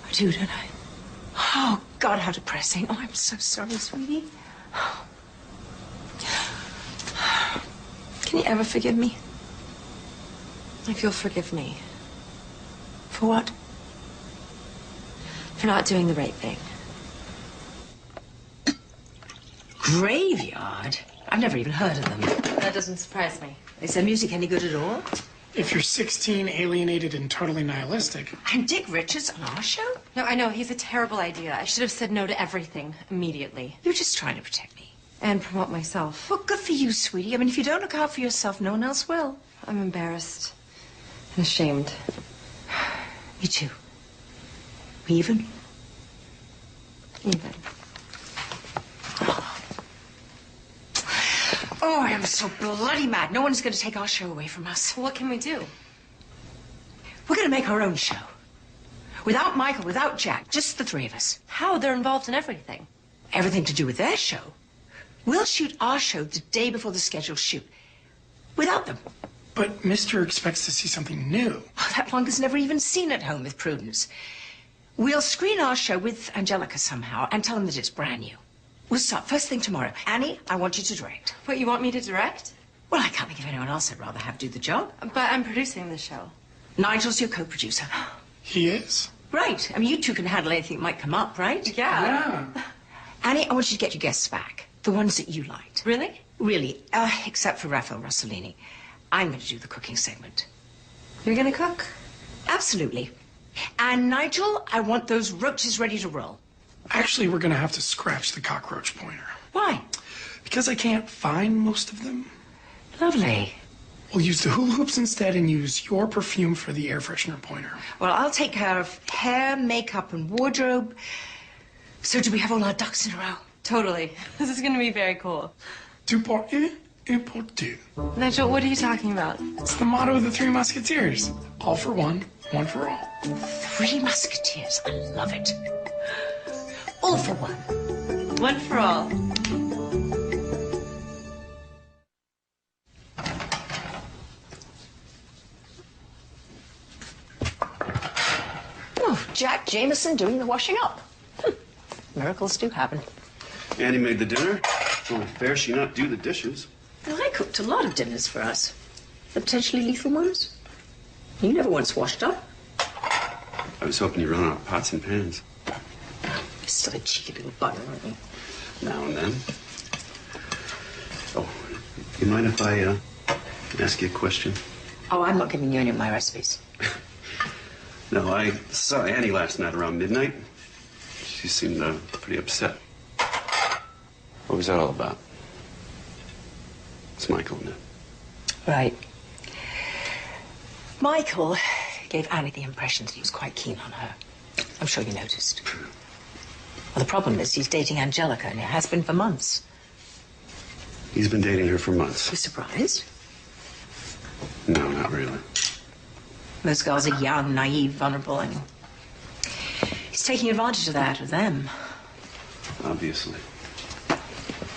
I do, don't I? Oh, God, how depressing. Oh, I'm so sorry, sweetie. Can you ever forgive me? If you'll forgive me. For what? For not doing the right thing. Graveyard? I've never even heard of them. That doesn't surprise me. Is their music any good at all? If you're 16, alienated, and totally nihilistic. And Dick Richards on our show? No, I know. He's a terrible idea. I should have said no to everything immediately. You're just trying to protect me. And promote myself. Well, good for you, sweetie. I mean, if you don't look out for yourself, no one else will. I'm embarrassed and ashamed. Me too. Even? Even. Oh, I am so bloody mad. No one's going to take our show away from us. What can we do? We're going to make our own show. Without Michael, without Jack, just the three of us. How? They're involved in everything. Everything to do with their show. We'll shoot our show the day before the scheduled shoot. Without them. But Mr. expects to see something new. Oh, that Plonker's never even seen At Home with Prudence. We'll screen our show with Angelica somehow and tell him that it's brand new. We'll start first thing tomorrow. Annie, I want you to direct. What, you want me to direct? Well, I can't think of anyone else I'd rather have do the job. But I'm producing the show. Nigel's your co-producer. He is? Right. I mean, you two can handle anything that might come up, right? Yeah. Annie, I want you to get your guests back. The ones that you liked. Really? Really. Except for Raphael Rossellini. I'm going to do the cooking segment. You're gonna cook? Absolutely. And Nigel, I want those roaches ready to roll. Actually, we're going to have to scratch the cockroach pointer. Why? Because I can't find most of them. Lovely. We'll use the hula hoops instead and use your perfume for the air freshener pointer. Well, I'll take care of hair, makeup, and wardrobe. So do we have all our ducks in a row? Totally. This is gonna be very cool. Deux pour un pour deux. Nigel, what are you talking about? It's the motto of the Three Musketeers. All for one for all. Three Musketeers. I love it. All for one. One for all. Oh, Jack Jameson doing the washing up. Miracles do happen. Annie made the dinner. It's only fair she not do the dishes. Well, I cooked a lot of dinners for us. The potentially lethal ones. You never once washed up. I was hoping you'd run out of pots and pans. You're still a cheeky little bugger, aren't you? Now and then. Oh, you mind if I ask you a question? Oh, I'm not giving you any of my recipes. No, I saw Annie last night around midnight. She seemed pretty upset. What was that all about? It's Michael, isn't it? Right. Michael gave Annie the impression that he was quite keen on her. I'm sure you noticed. Well, the problem is he's dating Angelica, and it has been for months. He's been dating her for months. You surprised? No, not really. Most girls are young, naive, vulnerable, and he's taking advantage of that, of them. Obviously.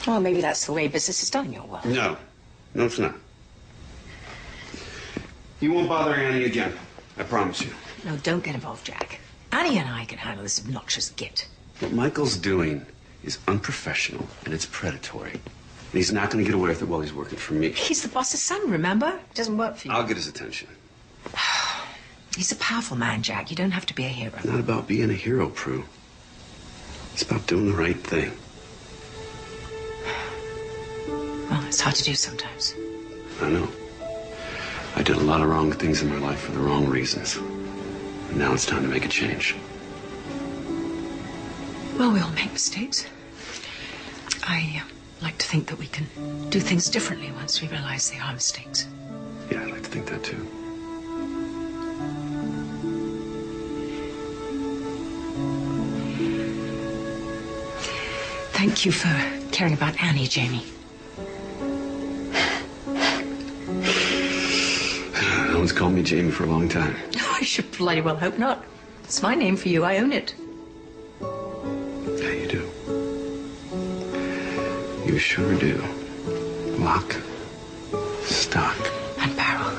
Well, maybe that's the way business is done in your world. No. No, it's not. You won't bother Annie again. I promise you. No, don't get involved, Jack. Annie and I can handle this obnoxious git. What Michael's doing is unprofessional and it's predatory. And he's not going to get away with it while he's working for me. He's the boss's son, remember? It doesn't work for you. I'll get his attention. He's a powerful man, Jack. You don't have to be a hero. It's not about being a hero, Prue. It's about doing the right thing. Well, it's hard to do sometimes. I know. I did a lot of wrong things in my life for the wrong reasons. And now it's time to make a change. Well, we all make mistakes. I like to think that we can do things differently once we realize they are mistakes. Yeah, I like to think that too. Thank you for caring about Annie, Jamie. No one's called me Jamie for a long time. I should bloody well hope not. It's my name for you. I own it. Yeah, you do. You sure do. Lock, stock, and barrel.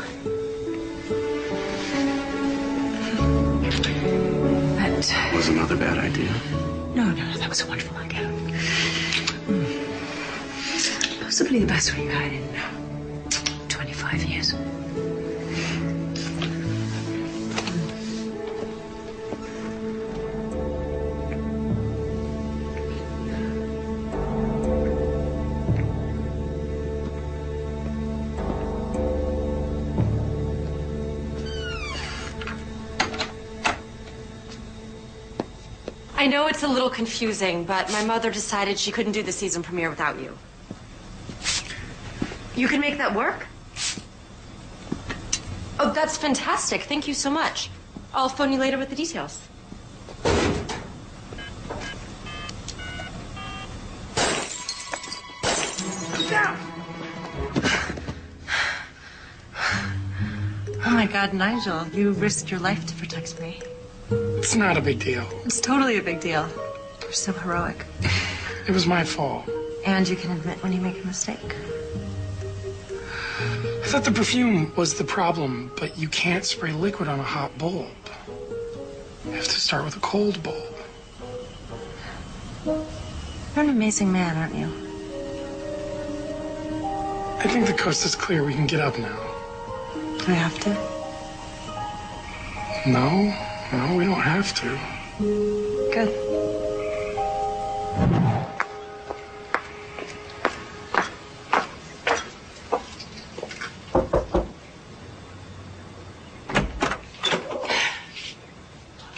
That was another bad idea. No, that was a wonderful idea. Possibly the best we've had in 25 years. I know it's a little confusing, but my mother decided she couldn't do the season premiere without you. You can make that work? Oh, that's fantastic. Thank you so much. I'll phone you later with the details. Down! Oh my God, Nigel, you risked your life to protect me. It's not a big deal. It's totally a big deal. You're so heroic. It was my fault. And you can admit when you make a mistake. I thought the perfume was the problem, but you can't spray liquid on a hot bulb. You have to start with a cold bulb. You're an amazing man, aren't you? I think the coast is clear. We can get up now. Do I have to? No, we don't have to. Good.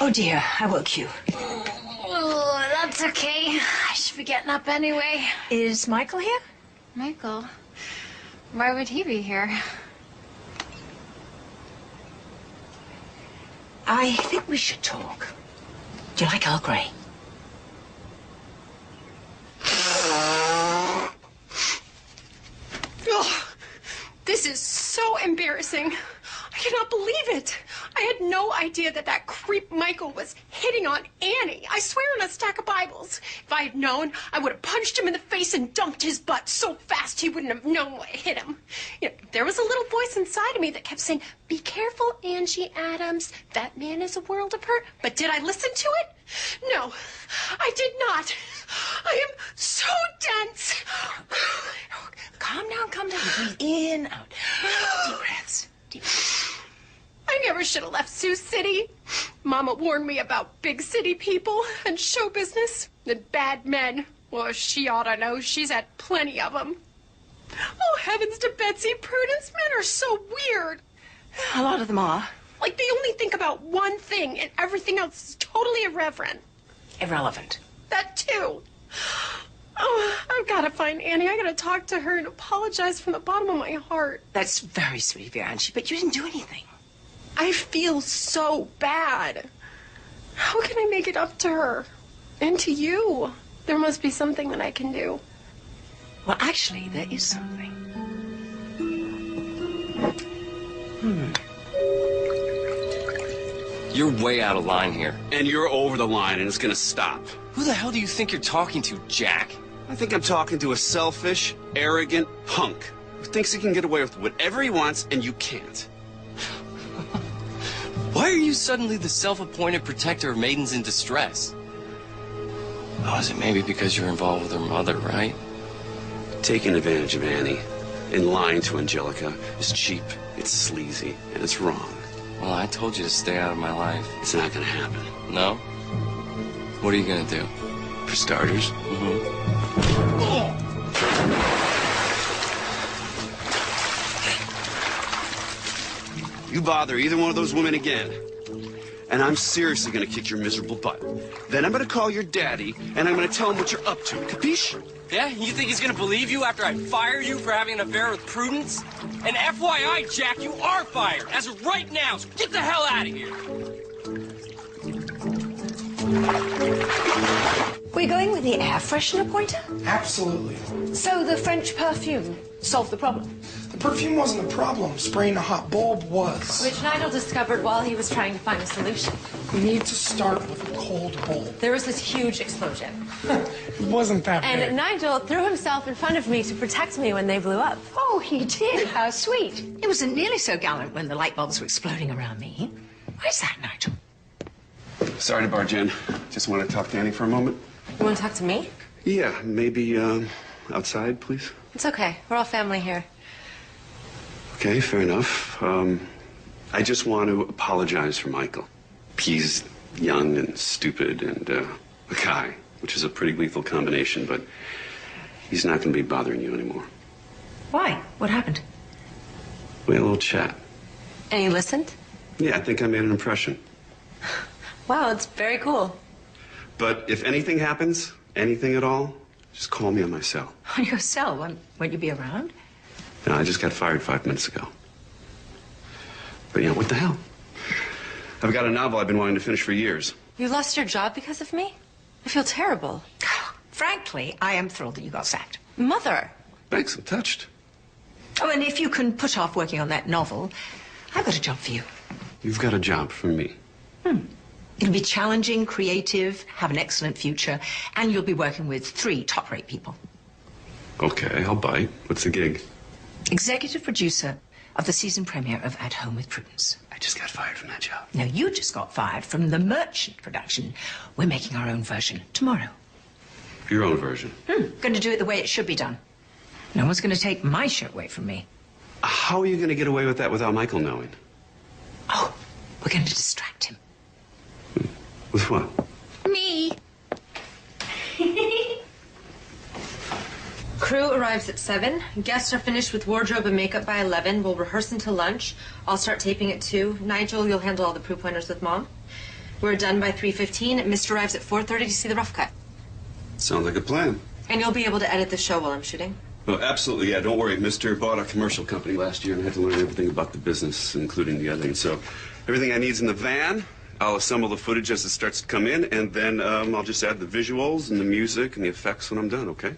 Oh dear, I woke you. Oh, that's okay. I should be getting up anyway. Is Michael here? Michael? Why would he be here? I think we should talk. Do you like Earl Grey? Oh, this is so embarrassing. I cannot believe it. I had no idea that that creep Michael was hitting on Annie. I swear on a stack of Bibles. If I had known, I would have punched him in the face and dumped his butt so fast he wouldn't have known what hit him. You know, there was a little voice inside of me that kept saying, "Be careful, Angie Adams. That man is a world of hurt." But did I listen to it? No, I did not. I am so dense. Calm down, calm down. Breathe in, out. Deep breaths. Deep breaths. I never should have left Sioux City. Mama warned me about big city people and show business and bad men. Well, she ought to know. She's had plenty of them. Oh, heavens to Betsy Prudence, men are so weird. A lot of them are. Like, they only think about one thing and everything else is totally irreverent. Irrelevant. That too. Oh, I've got to find Annie. I got to talk to her and apologize from the bottom of my heart. That's very sweet of you, Angie, but you didn't do anything. I feel so bad. How can I make it up to her? And to you? There must be something that I can do. Well, actually, there is something. You're way out of line here. And you're over the line, and it's gonna stop. Who the hell do you think you're talking to, Jack? I think I'm talking to a selfish, arrogant punk who thinks he can get away with whatever he wants, and you can't. Why are you suddenly the self-appointed protector of maidens in distress? Oh, is it maybe because you're involved with her mother, right? Taking advantage of Annie and lying to Angelica is cheap, it's sleazy, and it's wrong. Well, I told you to stay out of my life. It's not gonna happen. No? What are you gonna do? For starters, you bother either one of those women again, and I'm seriously gonna kick your miserable butt. Then I'm gonna call your daddy, and I'm gonna tell him what you're up to. Capiche? Yeah? You think he's gonna believe you after I fire you for having an affair with Prudence? And FYI, Jack, you are fired, as of right now, so get the hell out of here! We're going with the air freshener pointer? Absolutely. So the French perfume solved the problem? The perfume wasn't the problem. Spraying a hot bulb was. Which Nigel discovered while he was trying to find a solution. We need to start with a cold bulb. There was this huge explosion. It wasn't that big. And Nigel threw himself in front of me to protect me when they blew up. Oh, he did. How sweet. It wasn't nearly so gallant when the light bulbs were exploding around me. Where's that, Nigel? Sorry to barge in. Just want to talk to Annie for a moment. You want to talk to me? Yeah, maybe outside, please. It's okay. We're all family here. Okay, fair enough. I just want to apologize for Michael. He's young and stupid and a guy, which is a pretty lethal combination, but he's not going to be bothering you anymore. Why? What happened? We had a little chat. And you listened? Yeah, I think I made an impression. Wow, it's very cool. But if anything happens, anything at all, just call me on my cell. On your cell? Won't you be around? No, I just got fired 5 minutes ago. But, you know, what the hell? I've got a novel I've been wanting to finish for years. You lost your job because of me? I feel terrible. Frankly, I am thrilled that you got sacked. Mother. Thanks, I'm touched. Oh, and if you can put off working on that novel, I've got a job for you. You've got a job for me. It'll be challenging, creative, have an excellent future, and you'll be working with 3 top-rate people. Okay, I'll bite. What's the gig? Executive producer of the season premiere of At Home with Prudence. I just got fired from that job. No, you just got fired from the merchant production. We're making our own version tomorrow. Your own version. Going to do it the way it should be done. No one's going to take my show away from me. How are you going to get away with that without Michael knowing? Oh, we're going to distract him. With what? Me. Crew arrives at 7. Guests are finished with wardrobe and makeup by 11. We'll rehearse until lunch. I'll start taping at 2. Nigel, you'll handle all the proof pointers with Mom. We're done by 3:15. Mr. arrives at 4:30 to see the rough cut. Sounds like a plan. And you'll be able to edit the show while I'm shooting. Oh, absolutely, yeah. Don't worry. Mr. bought a commercial company last year and had to learn everything about the business, including the editing. So everything I need's in the van. I'll assemble the footage as it starts to come in, and then I'll just add the visuals and the music and the effects when I'm done, okay?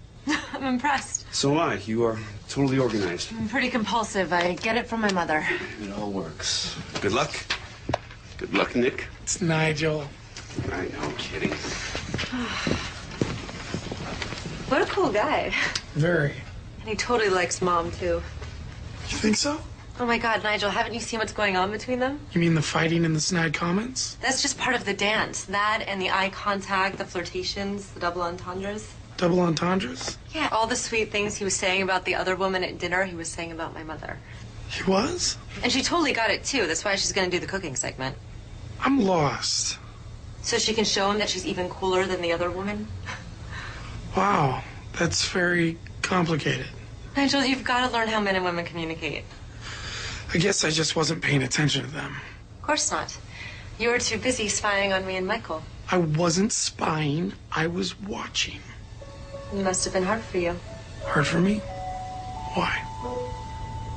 I'm impressed. So am I. You are totally organized. I'm pretty compulsive. I get it from my mother. It all works. Good luck. Good luck, Nick. It's Nigel. I know, kidding. What a cool guy. Very. And he totally likes Mom, too. You think so? Oh my God, Nigel, haven't you seen what's going on between them? You mean the fighting and the snide comments? That's just part of the dance. That and the eye contact, the flirtations, the double entendres. Double entendres? Yeah, all the sweet things he was saying about the other woman at dinner, he was saying about my mother. He was? And she totally got it, too. That's why she's going to do the cooking segment. I'm lost. So she can show him that she's even cooler than the other woman? Wow, that's very complicated. Nigel, you've got to learn how men and women communicate. I guess I just wasn't paying attention to them. Of course not. You were too busy spying on me and Michael. I wasn't spying, I was watching. It must have been hard for you. Hard for me? Why?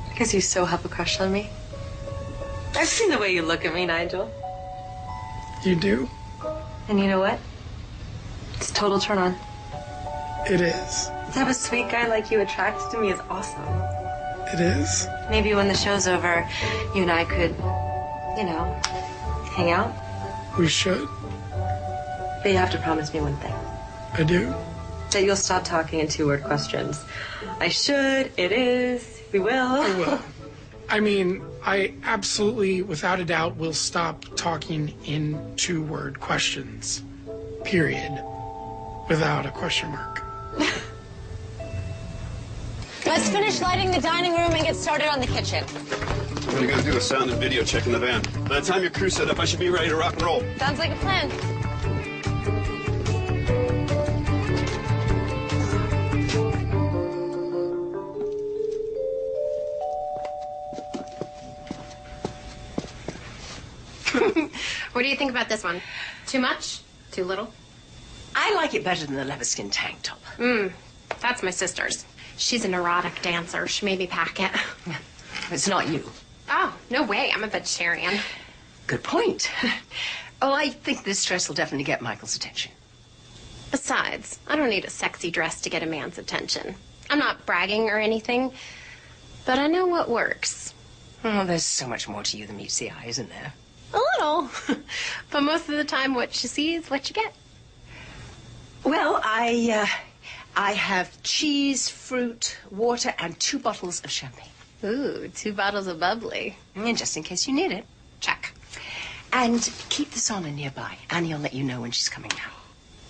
Because you so have a crush on me. I've seen the way you look at me, Nigel. You do? And you know what? It's a total turn on. It is. To have a sweet guy like you attracted to me is awesome. It is? Maybe when the show's over, you and I could, you know, hang out. We should. But you have to promise me one thing. I do? That you'll stop talking in two-word questions. I should, it is, we will. I will. I mean, I absolutely, without a doubt, will stop talking in two-word questions. Period. Without a question mark. Let's finish lighting the dining room and get started on the kitchen. I'm gonna go do a sound and video check in the van. By the time your crew's set up, I should be ready to rock and roll. Sounds like a plan. What do you think about this one? Too much? Too little? I like it better than the leather skin tank top. That's my sister's. She's a neurotic dancer. She made me pack it. It's not you. Oh, no way. I'm a vegetarian. Good point. Oh, I think this dress will definitely get Michael's attention. Besides, I don't need a sexy dress to get a man's attention. I'm not bragging or anything, but I know what works. Oh, there's so much more to you than meets the eye, isn't there? A little. But most of the time, what you see is what you get. Well, I have cheese, fruit, water, and 2 bottles of champagne. Ooh, 2 bottles of bubbly. And just in case you need it. Check. And keep the sauna nearby. Annie will let you know when she's coming out.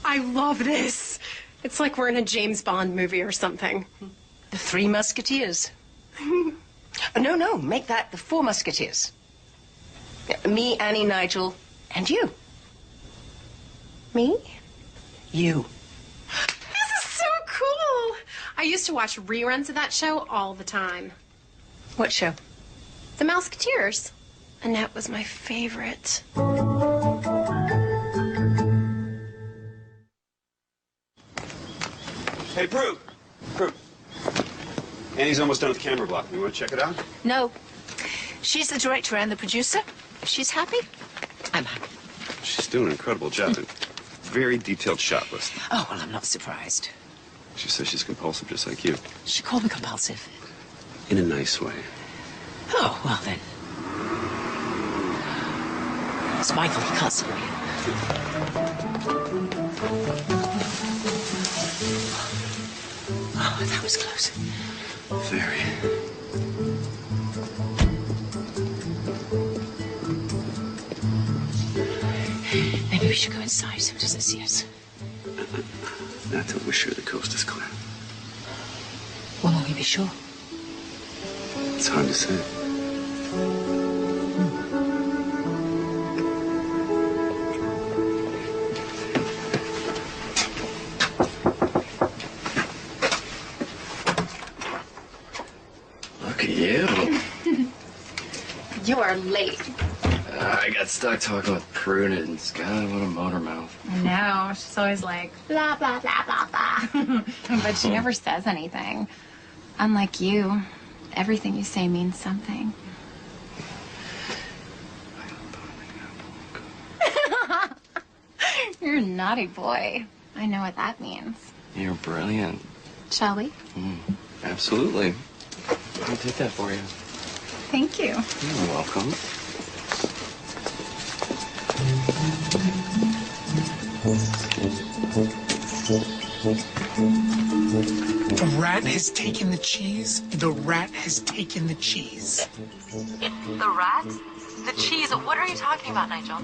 I love this. It's like we're in a James Bond movie or something. The 3 Musketeers. No, make that the 4 Musketeers. Me, Annie, Nigel, and you. Me? You. This is so cool. I used to watch reruns of that show all the time. What show? The Musketeers. Annette was my favorite. Hey, Prue. Annie's almost done with camera block. You want to check it out? No. She's the director and the producer. If she's happy, I'm happy. She's doing an incredible job. Very detailed shot list. Oh, well, I'm not surprised. She says she's compulsive, just like you. She called me compulsive. In a nice way. Oh, well then. It's Michael. He can't see me. Oh, that was close. Very. Maybe we should go inside so he doesn't see us. Not till we're sure the coast is clear. When will we be sure? It's hard to say. Look at you. You are late. I got stuck talking with Prudence. God, what a motor mouth. I know. She's always like, blah, blah, blah, blah, blah. But she never says anything. Unlike you, everything you say means something. You're a naughty boy. I know what that means. You're brilliant. Shall we? Absolutely. I'll take that for you. Thank you. You're welcome. The rat has taken the cheese. The rat has taken the cheese. The rat? The cheese? What are you talking about, Nigel?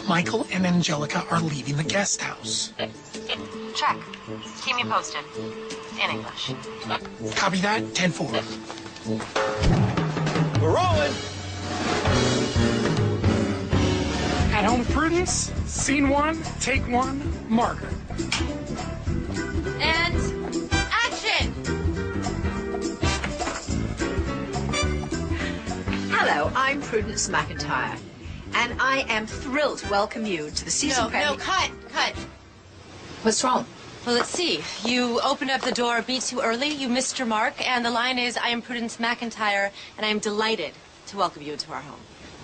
Michael and Angelica are leaving the guest house. Check. Keep me posted. In English. Copy that, 10-4. We're rolling. At Home Prudence, scene 1, take 1, marker. And action! Hello, I'm Prudence McIntyre, and I am thrilled to welcome you to the season premiere. No, cut. What's wrong? Well, let's see. You opened up the door a beat too early, you missed your mark, and the line is, I am Prudence McIntyre, and I am delighted to welcome you into our home.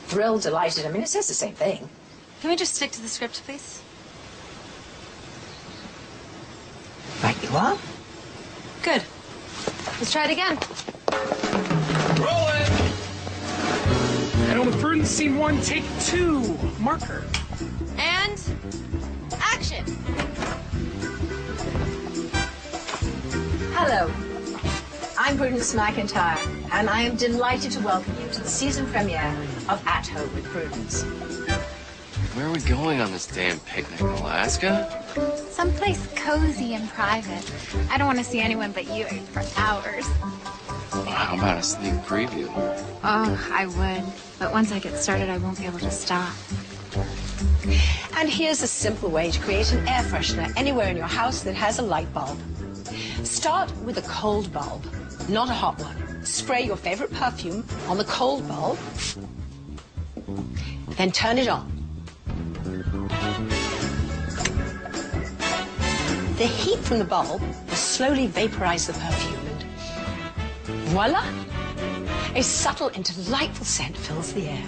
Thrilled, delighted. I mean, it says the same thing. Can we just stick to the script, please? Right you are. Good. Let's try it again. Rolling. At Home Prudence, scene 1, take 2, marker. And action! Hello, I'm Prudence McIntyre, and I am delighted to welcome you to the season premiere of At Home with Prudence. Where are we going on this damn picnic, Alaska? Someplace cozy and private. I don't want to see anyone but you for hours. Well, how about a sneak preview? Oh, I would. But once I get started, I won't be able to stop. And here's a simple way to create an air freshener anywhere in your house that has a light bulb. Start with a cold bulb, not a hot one. Spray your favorite perfume on the cold bulb, then turn it on. The heat from the bulb will slowly vaporize the perfume, and voila! A subtle and delightful scent fills the air.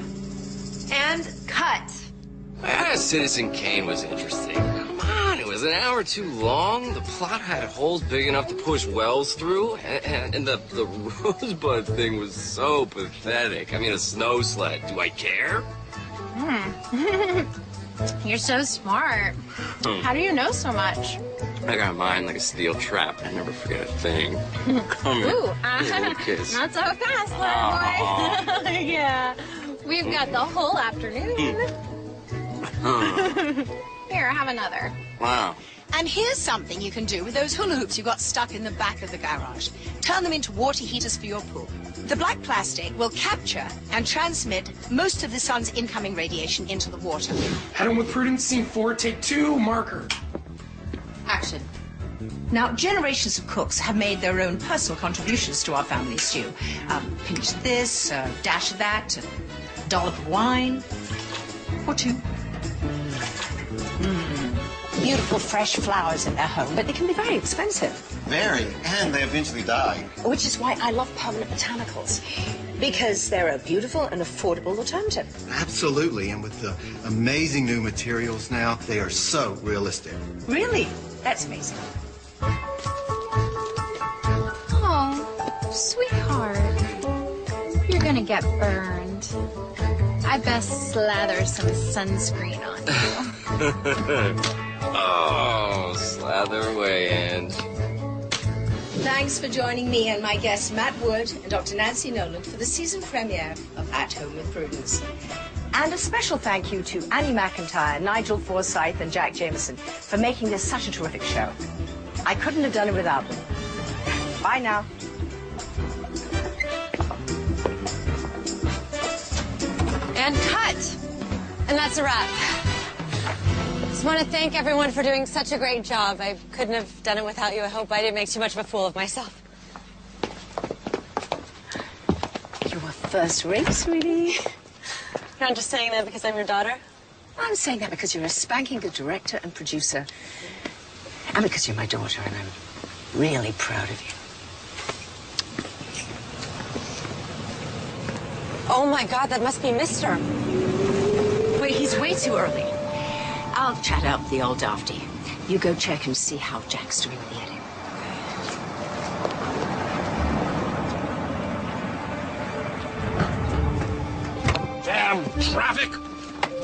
And cut. Ah, Citizen Kane was interesting. Come on, it was an hour too long. The plot had holes big enough to push wells through, and the rosebud thing was so pathetic. I mean, a snow sled. Do I care? You're so smart. How do you know so much? I got mine like a steel trap. I never forget a thing. Come here. Ooh, Give me a kiss. not so fast, little boy. Yeah, we've got the whole afternoon. Here, have another. Wow. And here's something you can do with those hula hoops you got stuck in the back of the garage. Turn them into water heaters for your pool. The black plastic will capture and transmit most of the sun's incoming radiation into the water. At Home with Prudence, scene 4, take 2, marker. Action. Now, generations of cooks have made their own personal contributions to our family stew. Pinch this, a dash of that, a dollop of wine, or 2. Beautiful fresh flowers in their home, but they can be very expensive. Very, and they eventually die. Which is why I love permanent botanicals, because they're a beautiful and affordable alternative. Absolutely, and with the amazing new materials now, they are so realistic. Really? That's amazing. Oh, sweetheart. You're gonna get burned. I best slather some sunscreen on you. Oh, slather away, and Thanks for joining me and my guests Matt Wood and Dr. Nancy Nolan for the season premiere of At Home with Prudence. And a special thank you to Annie McIntyre, Nigel Forsyth, and Jack Jameson for making this such a terrific show. I couldn't have done it without them. Bye now. And cut. And that's a wrap. Just want to thank everyone for doing such a great job. I couldn't have done it without you. I hope I didn't make too much of a fool of myself. You were first rate, sweetie. You're not just saying that because I'm your daughter? I'm saying that because you're a spanking good director and producer. And because you're my daughter, and I'm really proud of you. Oh my God, that must be Mr. Wait, he's way too early. I'll chat up the old dafty. You go check and see how Jack's doing with the editing. Damn traffic!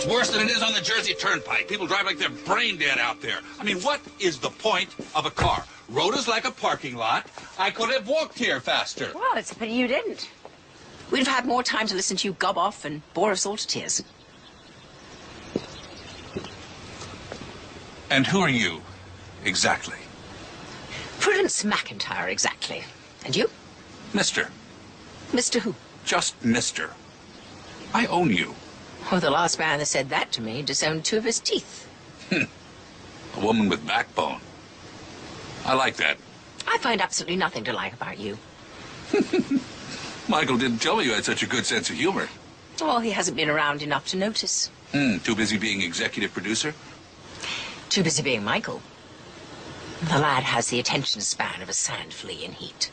It's worse than it is on the Jersey Turnpike. People drive like they're brain dead out there. I mean, what is the point of a car? Road is like a parking lot. I could have walked here faster. Well, it's a pity you didn't. We'd have had more time to listen to you gob off and bore us all to tears. And who are you, exactly? Prudence McIntyre, exactly. And you? Mister. Mr. Who? Just Mister. I own you. Oh, the last man that said that to me disowned 2 of his teeth. A woman with backbone. I like that. I find absolutely nothing to like about you. Michael didn't tell me you had such a good sense of humor. Well, he hasn't been around enough to notice. Too busy being executive producer? Too busy being Michael. The lad has the attention span of a sand flea in heat.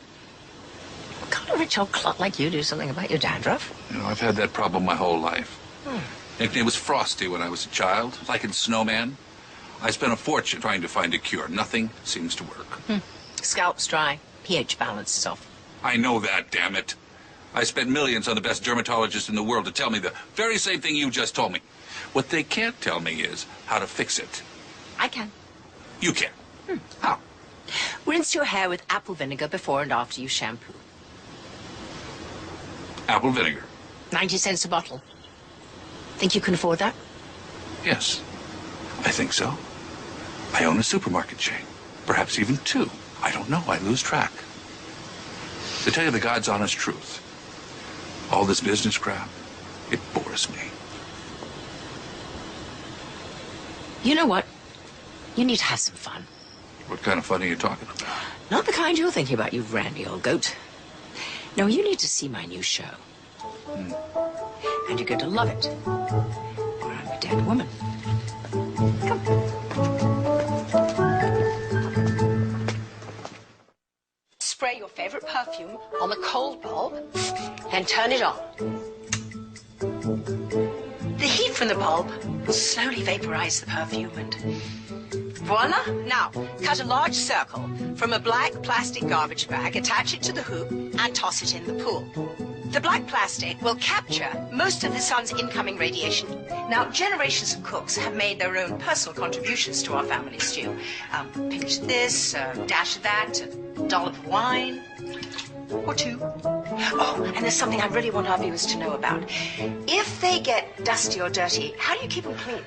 Can't a rich old clot like you do something about your dandruff? You know, I've had that problem my whole life. Nickname was Frosty when I was a child, like in Snowman. I spent a fortune trying to find a cure. Nothing seems to work. Scalp's dry. pH balance is off. I know that, damn it. I spent millions on the best dermatologist in the world to tell me the very same thing you just told me. What they can't tell me is how to fix it. I can. You can. How? Rinse your hair with apple vinegar before and after you shampoo. Apple vinegar. 90 cents a bottle. Think you can afford that? Yes, I think so. I own a supermarket chain. Perhaps even 2. I don't know. I lose track. To tell you the God's honest truth, all this business crap, it bores me. You know what? You need to have some fun. What kind of fun are you talking about? Not the kind you're thinking about, you randy old goat. No, you need to see my new show. And you're going to love it. Or I'm a dead woman. Come. Spray your favorite perfume on the cold bulb, then turn it on. The heat from the bulb will slowly vaporize the perfume and voila! Now, cut a large circle from a black plastic garbage bag, attach it to the hoop, and toss it in the pool. The black plastic will capture most of the sun's incoming radiation. Now, generations of cooks have made their own personal contributions to our family stew. Pinch this, dash of that, a dollop of wine, or 2. Oh, and there's something I really want our viewers to know about. If they get dusty or dirty, how do you keep them clean?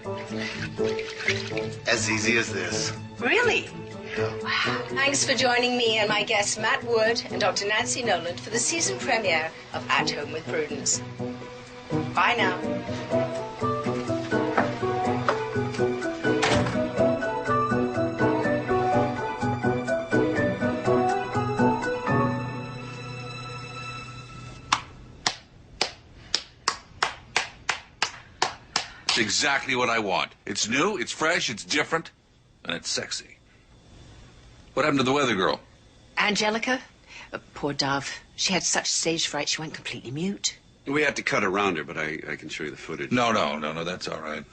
As easy as this. Really? Wow. Thanks for joining me and my guests Matt Wood and Dr. Nancy Noland for the season premiere of At Home with Prudence. Bye now. It's exactly what I want. It's new, it's fresh, it's different, and it's sexy. What happened to the weather girl? Angelica? Poor Dove. She had such stage fright she went completely mute. We had to cut around her, but I can show you the footage. No, that's all right.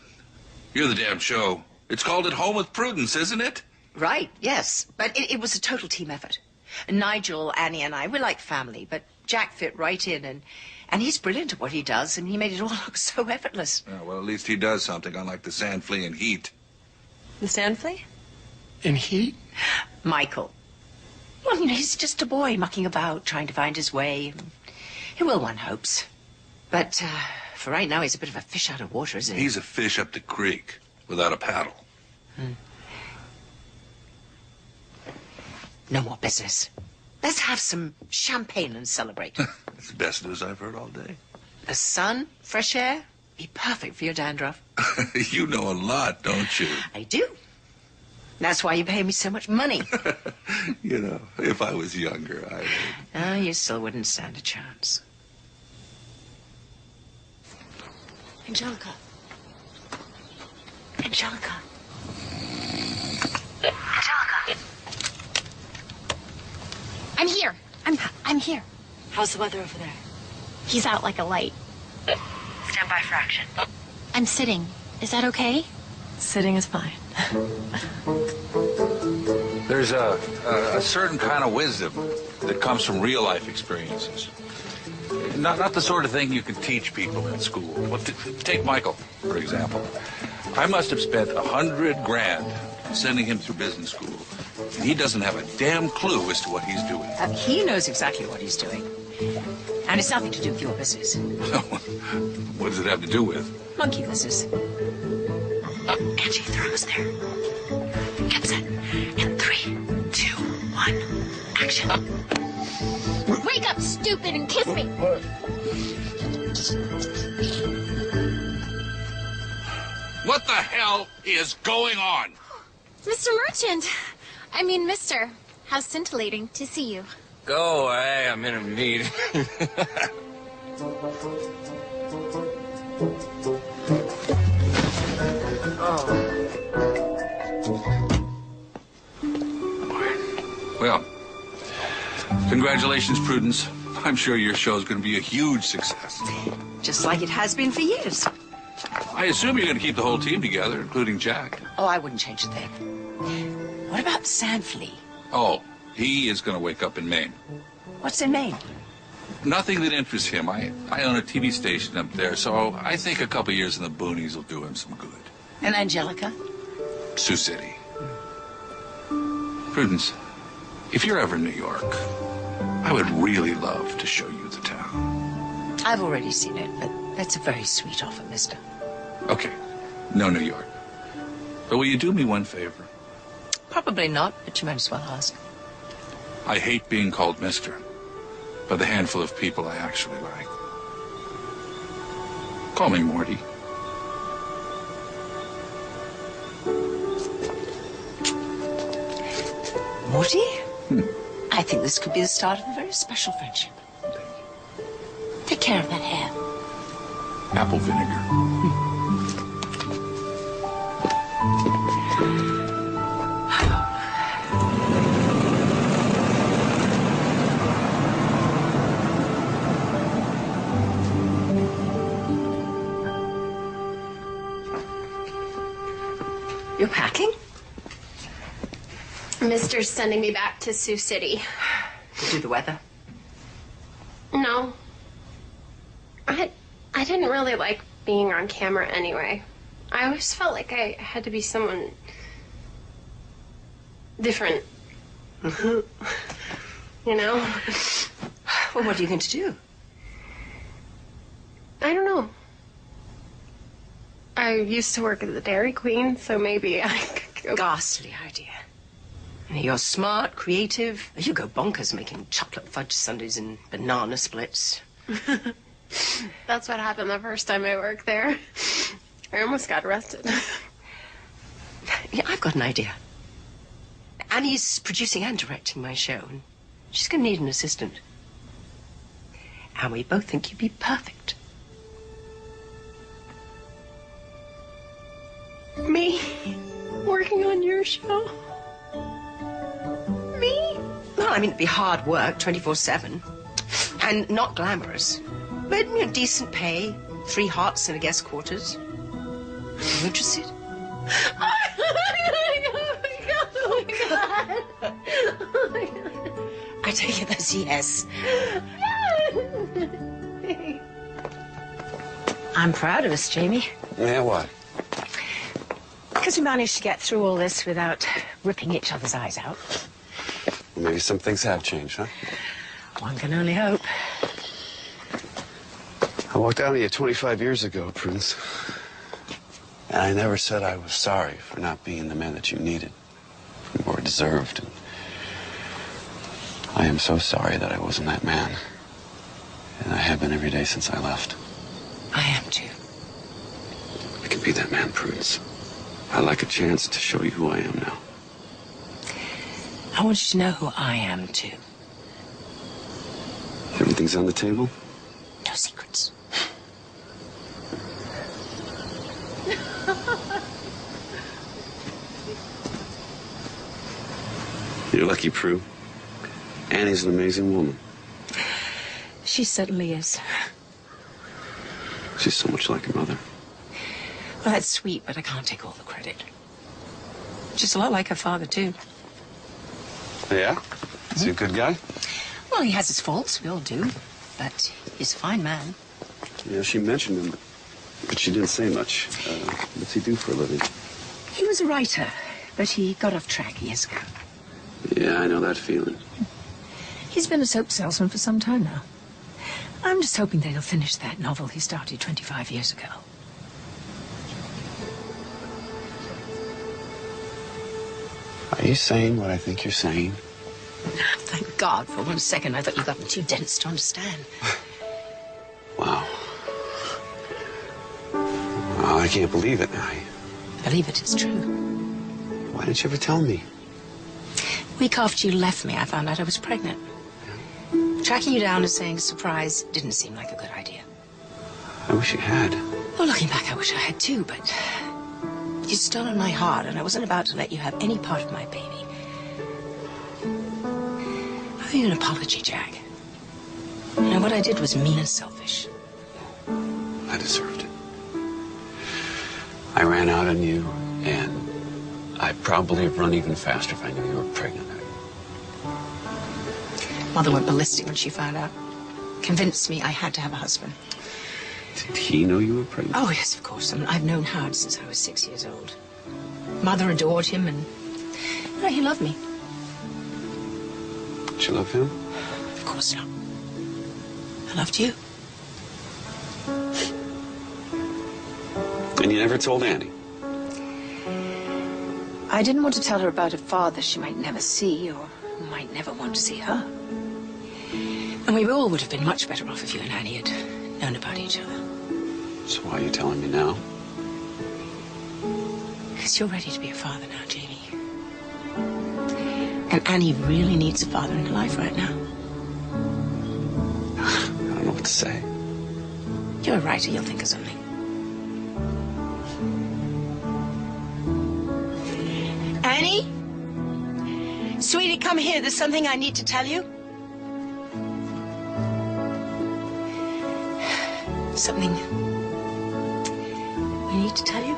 You're the damn show. It's called At Home with Prudence, isn't it? Right, yes. But it was a total team effort. Nigel, Annie, and I, we're like family, but Jack fit right in, and he's brilliant at what he does, and he made it all look so effortless. Yeah, well, at least he does something, unlike the sand flea in Heat. The sand flea? In Heat? Michael. Well, you know, he's just a boy mucking about, trying to find his way. He will, one hopes. But for right now, he's a bit of a fish out of water, isn't he? He's a fish up the creek without a paddle. No more business. Let's have some champagne and celebrate. That's the best news I've heard all day. The sun, fresh air, be perfect for your dandruff. You know a lot, don't you? I do. That's why you pay me so much money. You know, if I was younger, I would. Oh, you still wouldn't stand a chance. Angelica. Angelica. Angelica. I'm here. I'm here. How's the weather over there? He's out like a light. Stand by for action. I'm sitting. Is that okay? Sitting is fine. There's a certain kind of wisdom that comes from real life experiences. Not the sort of thing you can teach people in school. Well, take Michael, for example. I must have spent $100 grand sending him through business school, and he doesn't have a damn clue as to what he's doing. He knows exactly what he's doing. And it's nothing to do with your business. What does it have to do with? Monkey business. Angie, throws there. Get set. In 3, 2, 1, action. Wake up, stupid, and kiss me. What the hell is going on? Mr. Merchant. I mean, mister. How scintillating to see you. Go away, I'm in a meeting. Well, congratulations, Prudence. I'm sure your show's going to be a huge success. Just like it has been for years. I assume you're going to keep the whole team together, including Jack. Oh, I wouldn't change a thing. What about Sandflea? Oh, he is going to wake up in Maine. What's in Maine? Nothing that interests him. I own a TV station up there, so I think a couple years in the boonies will do him some good. And Angelica? Sioux City. Prudence, if you're ever in New York, I would really love to show you the town. I've already seen it, but that's a very sweet offer, mister. Okay, no New York. But will you do me one favor? Probably not, but you might as well ask. I hate being called mister by the handful of people I actually like. Call me Morty. Morty? I think this could be the start of a very special friendship. Take care of that hair. Apple vinegar. You're packing? Mister's sending me back to Sioux City. To do the weather? No. I didn't really like being on camera anyway. I always felt like I had to be someone different. You know? Well, what are you going to do? I don't know. I used to work at the Dairy Queen, so maybe I could go... Ghastly idea. You're smart, creative. You go bonkers making chocolate fudge sundaes and banana splits. That's what happened the first time I worked there. I almost got arrested. Yeah, I've got an idea. Annie's producing and directing my show, and she's going to need an assistant. And we both think you'd be perfect. Me? Working on your show? Me? Well, I mean, it'd be hard work, 24/7. And not glamorous. But, you know, decent pay, 3 hots and a guest quarters. Are you interested? Oh my God. I take it as yes. I'm proud of us, Jamie. Yeah, what? Because we managed to get through all this without ripping each other's eyes out. Well, maybe some things have changed, huh? One can only hope. I walked out on you 25 years ago, Prudence. And I never said I was sorry for not being the man that you needed or deserved. And I am so sorry that I wasn't that man. And I have been every day since I left. I am too. I can be that man, Prudence. I'd like a chance to show you who I am now. I want you to know who I am too. Everything's on the table? No secrets. You're lucky, Prue. Annie's an amazing woman. She certainly is. She's so much like her mother. Well, that's sweet, but I can't take all the credit. She's a lot like her father, too. Yeah? Is he a good guy? Well, he has his faults. We all do. but he's a fine man. Yeah, she mentioned him, but she didn't say much. What's he do for a living? He was a writer, but he got off track years ago. Yeah, I know that feeling. He's been a soap salesman for some time now. I'm just hoping that he'll finish that novel he started 25 years ago. Are you saying what I think you're saying? Thank God. For 1 second, I thought you got me too dense to understand. Wow. Oh, I can't believe it. Believe it, it's true. Why didn't you ever tell me? Week after you left me, I found out I was pregnant. Tracking you down and saying surprise didn't seem like a good idea. I wish you had. Well, looking back, I wish I had too, but you'd stolen my heart, and I wasn't about to let you have any part of my baby. I owe you an apology, Jack. You know, what I did was mean and selfish. I deserved it. I ran out on you, and I'd probably have run even faster if I knew you were pregnant. Mother went ballistic when she found out. Convinced me I had to have a husband. Did he know you were pregnant? Oh, yes, of course. I mean, I've known Howard since I was 6 years old. Mother adored him, and you know, he loved me. Did you love him? Of course not. I loved you. And you never told Annie? I didn't want to tell her about a father she might never see, or who might never want to see her. And we all would have been much better off if you and Annie had known about each other. So why are you telling me now? Because you're ready to be a father now, Jamie. And Annie really needs a father in her life right now. I don't know what to say. You're a writer, you'll think of something. Annie? Sweetie, come here. There's something I need to tell you. Something I need to tell you.